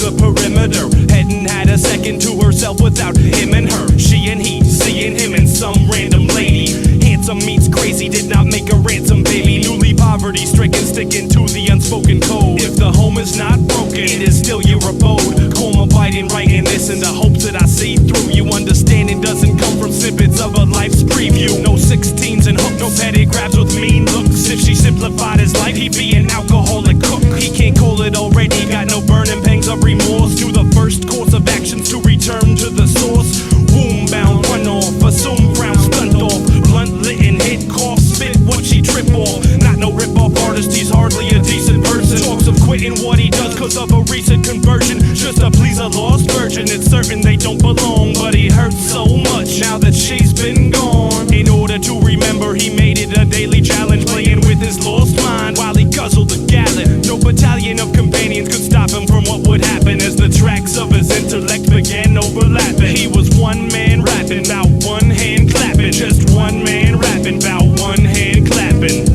the perimeter. Hadn't had a second to herself without him and her. She and he, seeing him and some random lady. Handsome meets crazy, did not make a ransom baby. Newly poverty stricken, sticking to the unspoken code. If the home is not broken, it is still your abode. Coma biting, writing this in the hopes that I see through you. Understanding doesn't come from snippets of a life's preview. No 16s and hooks, no petty grabs with mean looks. If she simplified his life, he'd be an alcoholic cook. He can't call it already, got no burning pangs of remorse. To the first course of actions to return to the source. Womb bound, run off, assume crown, stunt off. Blunt lit and hit, cough, spit what she trip off. Not no rip-off artist, he's hardly a decent person. Talks of quitting what he does cause of a recent conversion. Just to please a lost virgin, it's certain they don't belong. But he hurts so much now that she's been gone. In order to remember, he made it a daily challenge, playing with his lost mind while he guzzled the gallon. No battalion of companions could stop him from what would happen as the tracks of his intellect began overlapping. He was one man rapping, about one hand clapping. Just one man rapping, about one hand clapping.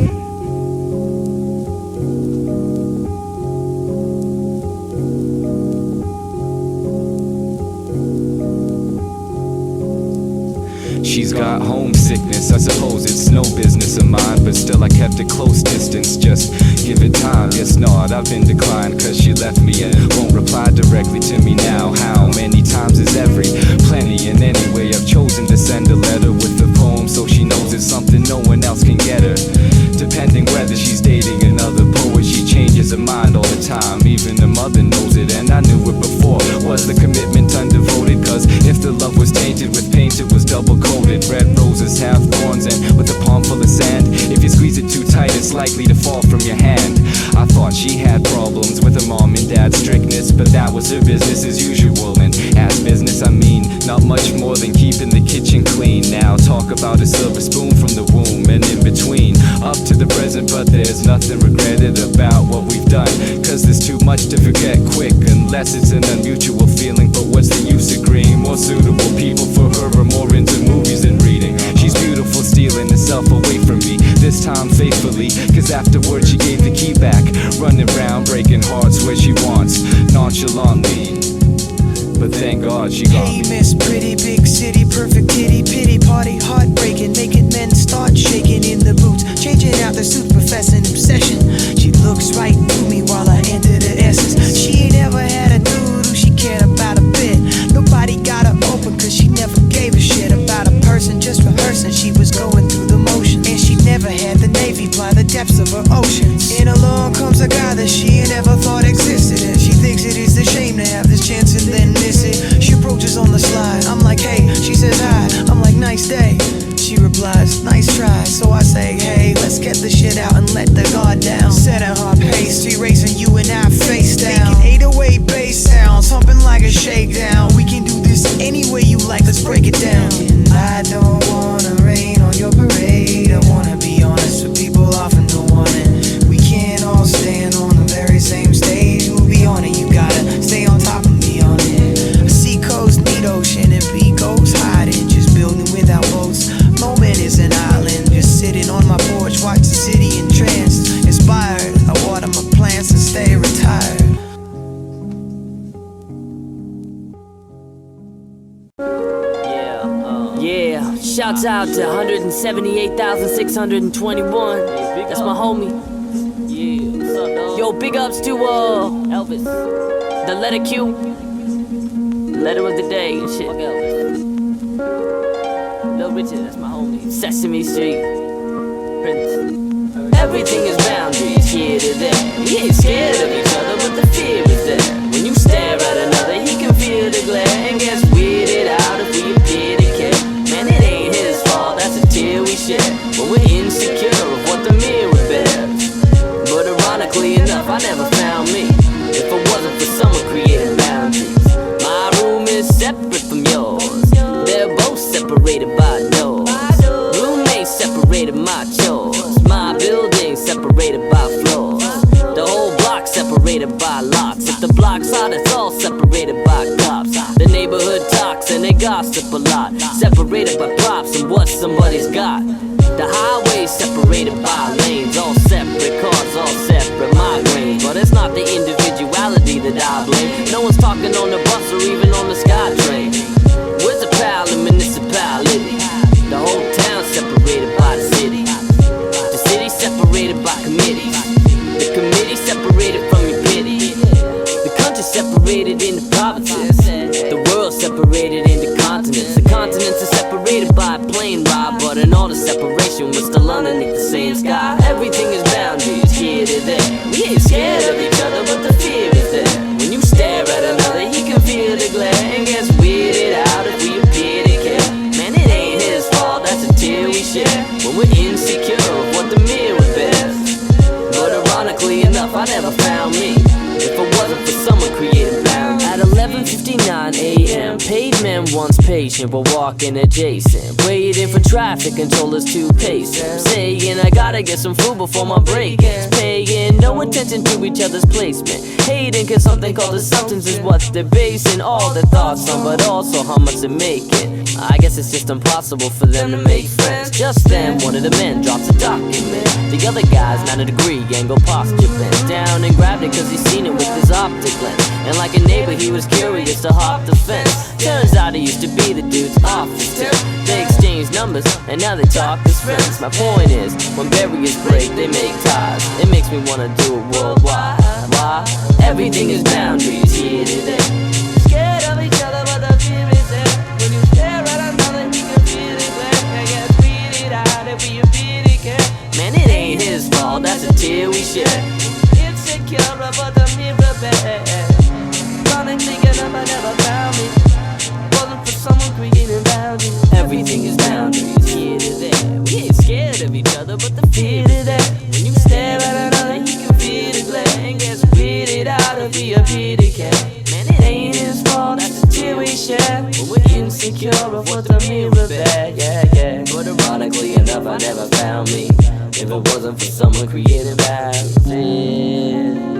She's got homesickness, I suppose it's no business of mine. But still I kept a close distance, just give it time. Yes, not, I've been declined cause she left me and won't reply directly to me now. How many times is every? Plenty, and anyway I've chosen to send a letter with a poem, so she knows it's something no one else can get her. Depending whether she's dating another poet, she changes her mind all the time. Even her mother knows it, and I knew it before. Was the commitment undevoted? Cause if the love was tainted with paint, it was double coated. Red roses have thorns, and with a palm full of sand, if you squeeze it too tight, it's likely to fall from your hand. I thought she had problems with her mom and dad's strictness, but that was her business as usual. And as business I mean, not much more than keeping the kitchen clean. Now talk about a silver spoon from the womb and in between, up to the present, but there's nothing regretted about what we've done. Cause there's too much to forget quick, unless it's an unmutual feeling. But what's the use agreeing? More suitable people for her are more into movies than reading. She's beautiful, stealing herself away from me, this time faithfully, cause afterward she gave the key back. Running around breaking hearts where she wants, nonchalantly. But thank God she got Hey me. Miss Pretty, big city, perfect kitty, pity party, heartbreaking, making men start shaking in the boots, changing out the suits, professing obsession. She looks right through me while I enter the essence. She ain't ever had a dude who she cared about a bit. Nobody got her open cause she never gave a shit about a person, just rehearsing. She was going through the motions, and she never had the Navy ply the depths of her oceans. And along comes a guy that she ain't ever thought existed, and she thinks it is a shame to have this chance and then miss it. She approaches on the slide, I'm like, hey. She says hi, I'm like, nice day. She replies, nice try. So I say, hey, let's get the shit out and let the guard down. Set at her pace, erasing you and I face down. Making 808 bass sounds, humping like a shakedown. We can do this any way you like, let's break it down. And I don't wanna rain on your parade. I wanna be honest with people often don't want it. We can't all stand on the very same stage. We'll be on it, you gotta stay on top of me on it. Sea coast, need ocean, and beat goes hiding. Just building without boats. Moment is an island. Just sitting on my porch, watch the city in trance. Inspired, I water my plants and stay retired. Yeah, shouts out to 178,621. That's my homie. Yeah, what's up, dog? Yo, big ups to Elvis, the letter Q, letter of the day and shit. Fuck Elvis. Lil Richard, that's my homie. Sesame Street, Prince. Everything is boundaries here to there. We ain't scared of each other, but the fear is there. When you stare at another, he can feel the glare and gets weirded out if we appear to care. Man, it ain't his fault, that's a tear we share. But we're insecure of what the mirror bears. But ironically enough, I never found me if it wasn't for someone creating boundaries. My room is separate from yours. They're both separated by doors. Roommates separated my chores. My building separated by floors. The whole block separated by locks. If the block's hot, it's all separated by cops. The neighborhood talks and they gossip a lot. Separated by props and what somebody's got. The highway separated by lanes. All separate cars, all separate migraines. But it's not the individuality that that I blame. No one's talking on the bus or even on the SkyTrain. Where's the power of municipality? The whole town's separated by the city. The city separated by committees. The committee separated from your pity. The country separated into provinces. The world separated into continents. The continents are separated by a plane ride, but in all the separation we're still underneath the same sky. Everything is boundaries, here to there. We ain't scared of each other, but the fear is there. When you stare at another, he can feel the glare and gets weirded out if we appear to care. Man, it ain't his fault, that's a tear we share when we're insecure of what the mirror bears. But ironically enough, I never found me if it wasn't for someone creating boundaries. At 11:59 a.m., pavement once patient but walking adjacent, waiting for traffic controllers to pace him, saying I gotta get some food before my break ends. Paying no attention to each other's placement, hating cause something called a substance is what they're basing all their thoughts on, but also how much they're making. I guess it's just impossible for them to make friends. Just then, one of the men drops a document. The other guy's not a degree, angle posture bent down and grabbed it cause he's seen it with his optic lens. And like a neighbor, he was curious to hop the fence. Turns out he used to be the dude's office tip. They exchanged numbers and now they talk as friends. My point is, when barriers break, they make ties. It makes me wanna do it worldwide. Why? Everything is boundaries here today. Scared of each other, but the fear is there. When you stare at another, he can feel it glare. I get weeded out if we appear to care. Man, it ain't his fault, that's a tear we share. Insecure about the mirror bed. Running, thinking I never found me. Wasn't for someone creating boundaries. Everything is boundaries here to there. We ain't scared of each other, but the fear is there. When you stare at another, he can feel the glare and gets weirded out if we appear to care. Man, it ain't his fault, that's a tear we share. But we're insecure of what the mirror bear, yeah, yeah. But ironically enough, I never found me if it wasn't for someone creating boundaries.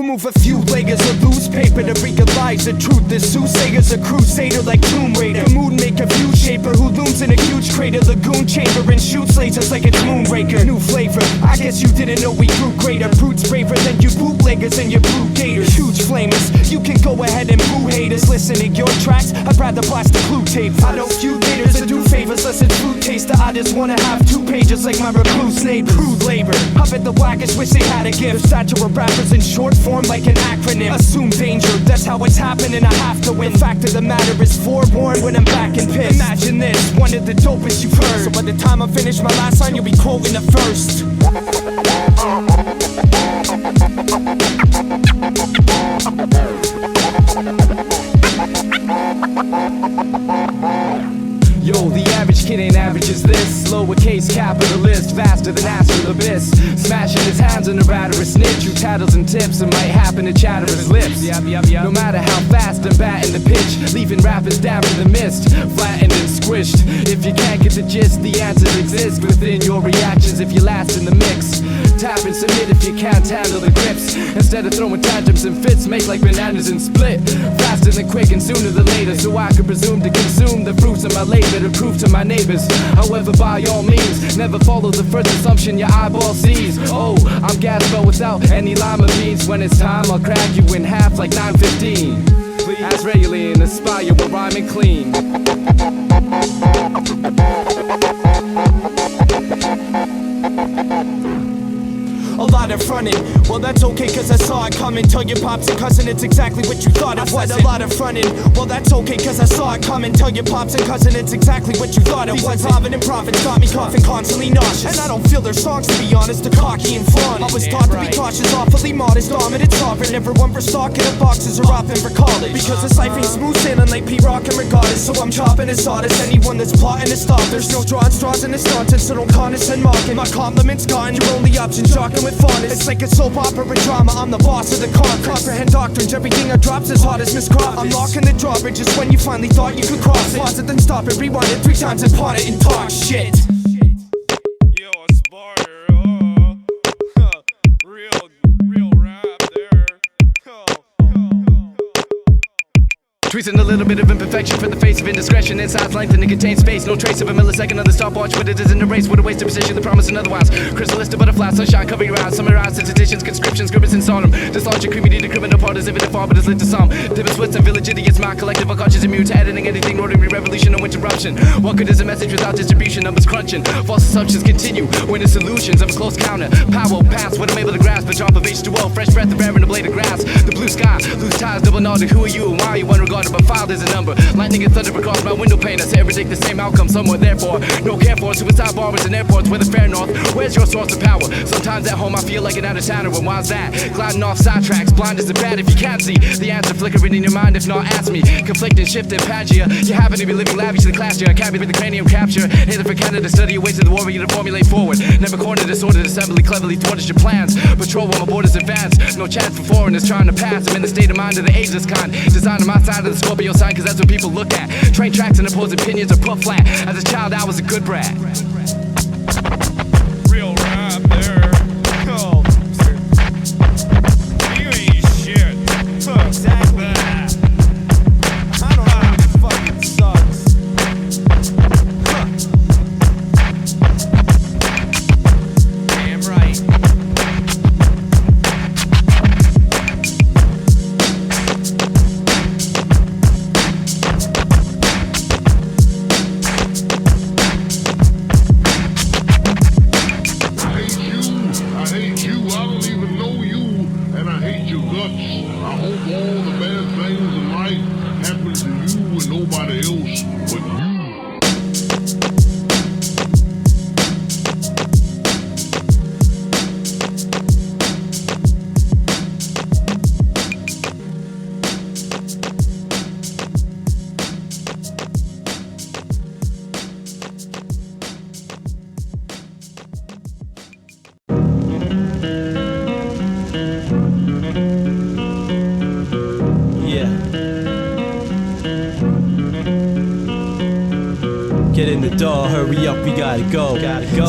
Remove a few layers of loose paper to realize the truth. The soothsayer's a crusader like Tomb Raider. The moon make a view shaper who looms in a huge crater. Lagoon chamber and shoots lasers like it's Moonraker. New flavor, I guess you didn't know we grew greater. Brutes braver than you bootleggers and your blue gators. Huge flamers, you can go ahead and boo haters. Listen to your tracks, I'd rather blast the clue tape. I know few gators that do favors less it's fruit taster. I just wanna have 2 pages like my recluse neighbor. Crude labor, I bet the wackers wish they had a gift. Stature of rappers in short form like an acronym. Assume danger, that's how it's happening, I have to win. The fact of the matter is forewarned when I'm back and pissed. Imagine this, one of the dopest you've heard. So by the time I finish my last line, you'll be quoting the first. Yo, the average kid ain't average as this. Lowercase capitalist, faster than astral abyss. Smashing his hands on a rat or a snitch who tattles and tips and might happen to chatter his lips. No matter how fast I'm batting the pitch, leaving rappers down in the mist, flattened and squished. If you can't get the gist, the answers exist within your reactions if you last in the mix. Tap and submit if you can't handle the grips. Instead of throwing tantrums and fits, make like bananas and split. Faster than quick and sooner than later, so I can presume to consume the fruits of my labor to prove to my neighbors. However, by all means, never follow the first assumption your eyeball sees. Oh, I'm gas but without any lima beans. When it's time, I'll crack you in half like 9:15. As regularly and aspire with rhyming clean. A lot of fronting, well that's okay cause I saw it coming. Tell your pops and cousin it's exactly what you thought it was. A lot of fronting, well that's okay cause I saw it coming. Tell your pops and cousin it's exactly what you thought it was. Provident prophets got me coughing constantly nauseous, and I don't feel their songs to be honest, they're cocky and flaunting. I was taught to be cautious, awfully modest, dominant, sovereign. Never one for stock in the boxes or opting for college, because this life ain't smooth sailing like P-Rock and regardless. So I'm chopping as sawdust, anyone that's plotting to stop. There's no drawing straws in this nonsense, so don't condescend mocking. My compliments gone, your only option jockeying with fawness. It's like a soap opera drama, I'm the boss of the conference. Comprehend doctrines, everything I drop's as hot as Miss Crawford. I'm locking the drawbridges when you finally thought you could cross it. Pause it, then stop it, rewind it 3 times and pawn it and talk shit. Yo, a Sparter, real rap there. Tweezing a little bit of imperfection for the face of indiscretion. Insides lengthen and contain space. No trace of a millisecond of the stopwatch, but it isn't a race. What a waste of precision, the promise and otherwise. Crystallistic butterfly, sunshine covering your eyes. Summarized institutions, conscriptions, grippers and Sodom. Dislodge creamy to criminal part as if it far, but it's lit to some. Dipping splits and village idiots, my collective unconscious immune to editing anything, ordinary revolution, no interruption. What good is a message without distribution? Numbers crunching. False assumptions continue when it's illusions of a close counter. Power pass what I'm able to grasp. A drop of H2O, fresh breath of air and a blade of grass. The blue sky, loose ties, double nodded. Who are you and why are you unregarded? But filed is a number. Lightning and thunder across my window pane. I say predict the same outcome somewhere. Therefore, no care for suicide bombers and airports where the fair north. Where's your source of power? Sometimes at home I feel like an out of towner. And why's that? Gliding off sidetracks, blind as a bat. If you can't see the answer flickering in your mind, if not, ask me. Conflicting, shifting, Pangea. You happen to be living lavishly class year. I can't be with the cranium capture. Hither for Canada, study your ways to the warrior to formulate forward. Never corner disordered assembly, cleverly thwarted your plans. Patrol while my borders advance. No chance for foreigners trying to pass. I'm in the state of mind of the ageless kind. Designed on my side of the Scorpio sign, cause that's what people look at. Train tracks and opposing opinions are put flat. As a child, I was a good brat. Real rap there. You ain't shit. Exactly. I don't know, it fucking sucks. Damn right. y'all, hurry up, we gotta go.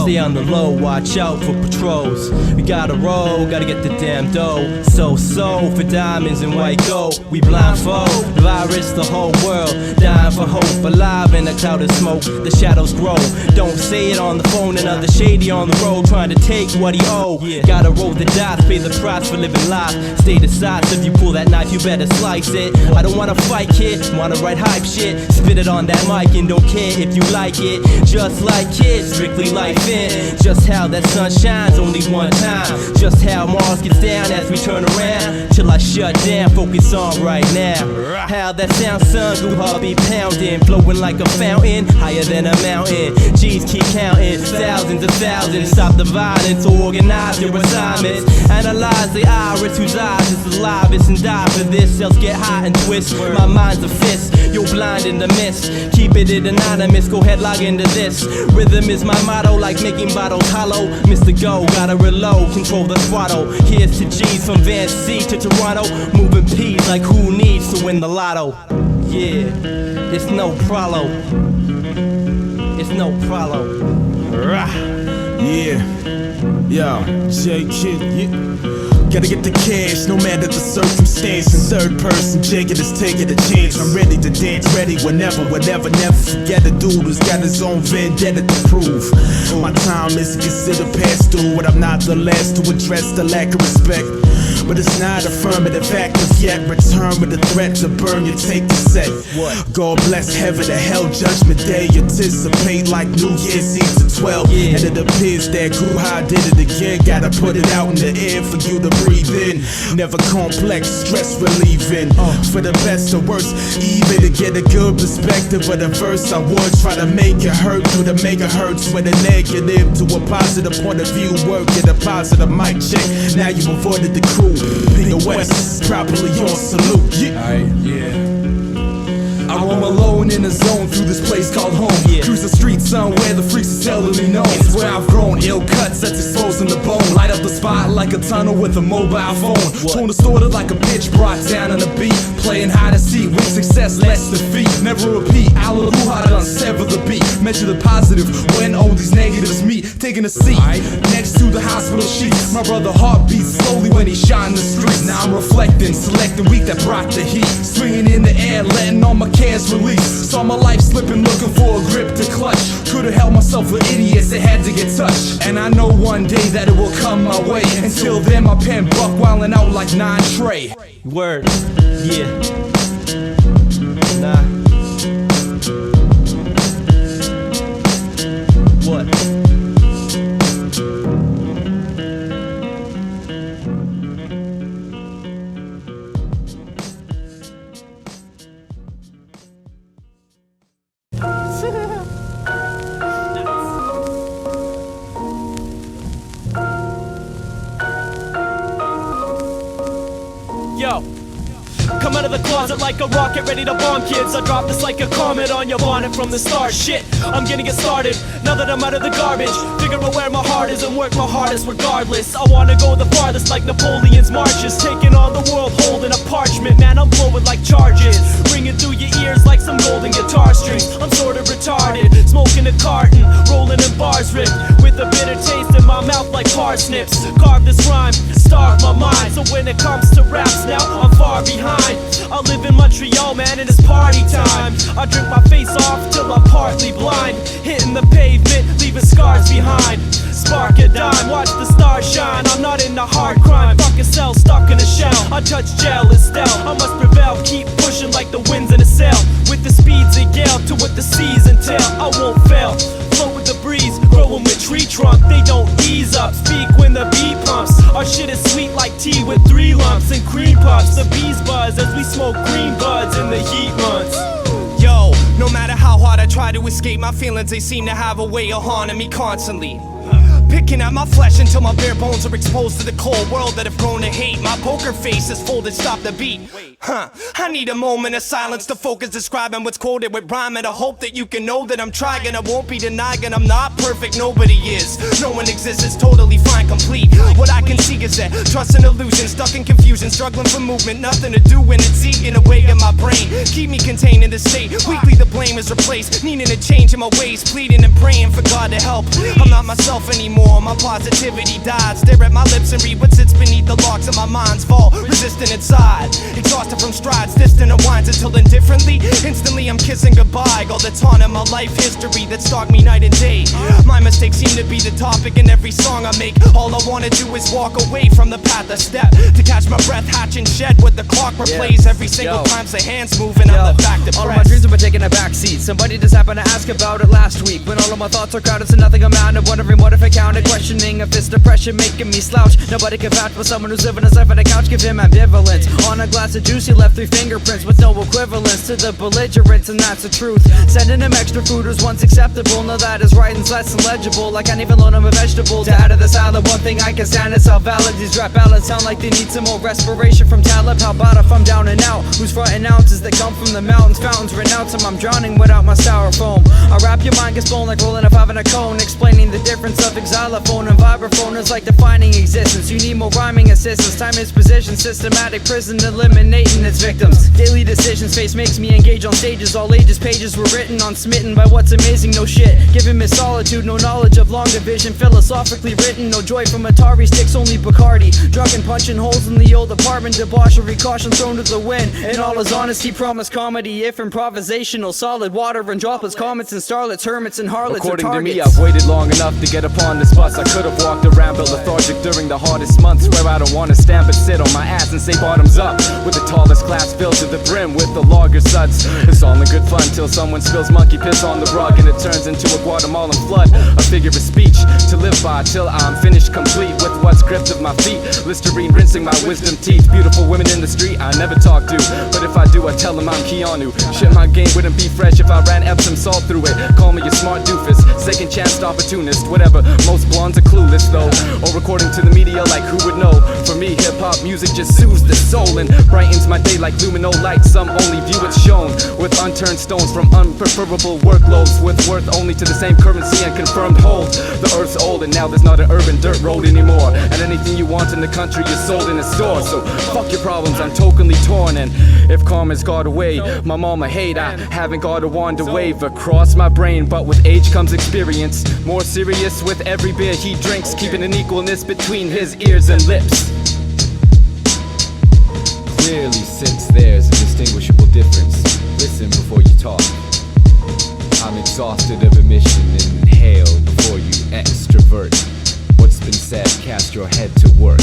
Stay on the low, watch out for patrols. We gotta roll, gotta get the damn dough. So for diamonds and white gold, we blindfold. Virus the whole world, dying for hope. Alive in a cloud of smoke, the shadows grow. Don't say it on the phone, another shady on the road, trying to take what he owe. Gotta roll the dice, pay the price for living life. Stay decisive, if you pull that knife, you better slice it. I don't wanna fight, kid, wanna write hype shit. Spit it on that mic and don't care if you like it. Just like kids, strictly life in. Just how that sun shines only one time. Just how Mars gets down as we turn around. Till I shut down, focus on right now. How that sound, son, go heartbeat pounding. Flowing like a fountain, higher than a mountain. G's keep counting, thousands of thousands. Stop the violence, organize your assignments. Analyze the iris whose eyes is the livest and die for this. Else get hot and twist, my mind's a fist. You're blind in the mist, keep it anonymous. Go ahead, log into this. Rhythm is my motto, like making bottles hollow. Mr. Go, gotta reload, control the throttle. Here's to G's from Van C to Toronto. Moving P's like who needs to win the lotto. Yeah, it's no problem. It's no problem. Yeah, yo, J Kid, yeah. Gotta get the cash, no matter the circumstance. In third person, Jacob is taking a chance. I'm ready to dance, ready whenever, whatever. Never forget a dude who's got his own vendetta to prove. My time is considered past due, but I'm not the last to address the lack of respect. But it's not affirmative active yet. Return with a threat to burn your tape cassette. God bless heaven to hell, judgment day. Anticipate like New Year's Eve to 12. And it appears that Guha did it again. Gotta put it out in the air for you to breathe in. Never complex, stress relieving. For the best or worst, even to get a good perspective of the verse, I would try to make it hurt through the megahertz. With a negative to a positive point of view, work at a positive mic check. Now you avoided the crew. POS properly on salute. Yeah. I roam alone in a zone through this place called home. Cruise the streets, son, where the freaks are seldomly known. It's where I've grown, ill cuts that's exposing the bone. Light up the spot like a tunnel with a mobile phone. Tone distorted like a pitch brought down on a beat. Playing hide and seek with success, less defeat. Never repeat, Alleluia done sever the beat. Measure the positive when all these negatives meet. Taking a seat next to the hospital sheets. My brother heart beats slowly when he shot in the streets. Now I'm reflecting, selecting week that brought the heat. Swinging in the air, letting all my cares release. Saw my life slipping, looking for a grip to clutch. Could've held myself for idiots that had to get touched. And I know one day that it will come my way. Until then, my pen buck wildin' out like 9 Trey. Word, yeah. Nah. What? Yo, come out of the closet like a rocket ready to bomb kids. I drop this like a comet on your bonnet from the start. Shit, I'm gonna get started now that I'm out of the garbage. Figure out where my heart is and work my hardest regardless. I wanna go the farthest like Napoleon's marches. Taking on the world holding a parchment. Man, I'm blowing like charges, ringing through your ears like some golden guitar strings. I'm sort of retarded, smoking a carton, rolling in bars ripped with a bitter taste in my mouth like parsnips. Carve this rhyme, starve my mind. So when it comes to raps now, I'm far behind. I live in Montreal, man, and it's party time. I drink my face off till I'm partly blind. Hitting the pavement, leaving scars behind. Spark a dime, watch the stars shine. I'm not into hard crime, fucking cell stuck in a shell. I touch gel instead, I must prevail. Keep pushing like the winds in a sail. With the speeds of gale to what the seas entail. I won't fail, float with the breeze, growing with tree trunk. They don't ease up, speak when the beat pumps. Our shit is sweet like tea with 3 lumps and cream puffs. The bees buzz as we smoke green buds in the heat months. Yo, no matter how hard I try to escape my feelings, they seem to have a way of haunting me constantly. Picking at my flesh until my bare bones are exposed to the cold world that have grown to hate. My poker face is folded, stop the beat. I need a moment of silence to focus, describing what's quoted with rhyme, and I hope that you can know that I'm trying. I won't be denying I'm not perfect, nobody is. No one exists, it's totally fine, complete. What I can see is that trust and illusion, stuck in confusion, struggling for movement, nothing to do when it's eating away at my brain. Keep me contained in the state, weekly the blame is replaced, needing a change in my ways, pleading and praying for God to help. I'm not myself anymore, my positivity died. Stare at my lips and read what sits beneath the locks of my mind's fall, resistant inside, exhausted from strides, distant unwinds until indifferently, instantly I'm kissing goodbye. All the taunt in my life history that stalked me night and day. My mistakes seem to be the topic in every song I make. All I wanna do is walk away from the path I step, to catch my breath, hatch and shed what the clock replays. Every single time the hands move and I'm left back to all of my dreams have been taking a backseat. Somebody just happened to ask about it last week, when all of my thoughts are crowded to nothing amounted, wondering what if I counted, questioning if it's depression making me slouch. Nobody can vouch for someone who's living his life on a couch, give him ambivalence. On a glass of juice he left 3 fingerprints with no equivalence to the belligerents, and that's the truth. Sending him extra food was once acceptable, now that his writing's less illegible. I can't even loan him a vegetable to add to the salad. One thing I can stand is how valid these rap ballads sound, like they need some more respiration from Talib. How about if I'm down and out? Who's frontin' ounces that come from the mountains? Fountains renounce them, I'm drowning without my styrofoam. I rap your mind gets blown like rolling a 5 in a cone, explaining the difference of xylophone and vibraphone is like defining existence. You need more rhyming assistance, time is position, systematic prison eliminating its victims. Daily decisions face makes me engage on stages, all ages pages were written on, smitten by what's amazing, no shit. Giving me solitude, no knowledge of long division, philosophically written, no joy from Atari sticks, only Bacardi. Drunk and punching holes in the old apartment, debauchery, caution thrown to the wind. In all his honesty, promised comedy, if improvisational, solid water and droplets, comets and starlets, hermits and harlots. According to me, I've waited long enough to get upon this bus. I could have walked around but lethargic during the hardest months, where I don't wanna stand but sit on my ass and say bottoms up, with the tallest glass filled to the brim with the lager suds. It's all in good fun till someone spills monkey piss on the rug and it turns into a Guatemalan flood. A figure of speech to live by till I'm finished complete with what's gripped of my feet. Listerine rinsing my wisdom teeth. Beautiful women in the street I never talk to, but if I do I tell them I'm Keanu. Shit, my game wouldn't be fresh if I ran Epsom salt through it. Call me a smart doofus, second chance opportunist, whatever. Most blondes are clueless though, or according to the media, like who would know? For me, hip-hop music just soothes the soul and brightens my day like lumino light. Some only view it shown with unturned stones from unpreferable workloads, with worth only to the same currency and confirmed hold. The earth's old and now there's not an urban dirt road anymore, and anything you want in the country is sold in a store. So fuck your problems, I'm tokenly torn, and if karma's got away, my mama hate, I haven't got a wand to wave across my brain. But with age comes experience, more serious with every beer he drinks, keeping an equalness between his ears and lips. Clearly, since there's a distinguishable difference, listen before you talk. I'm exhausted of emission, inhale before you extrovert. What's been said, cast your head to work.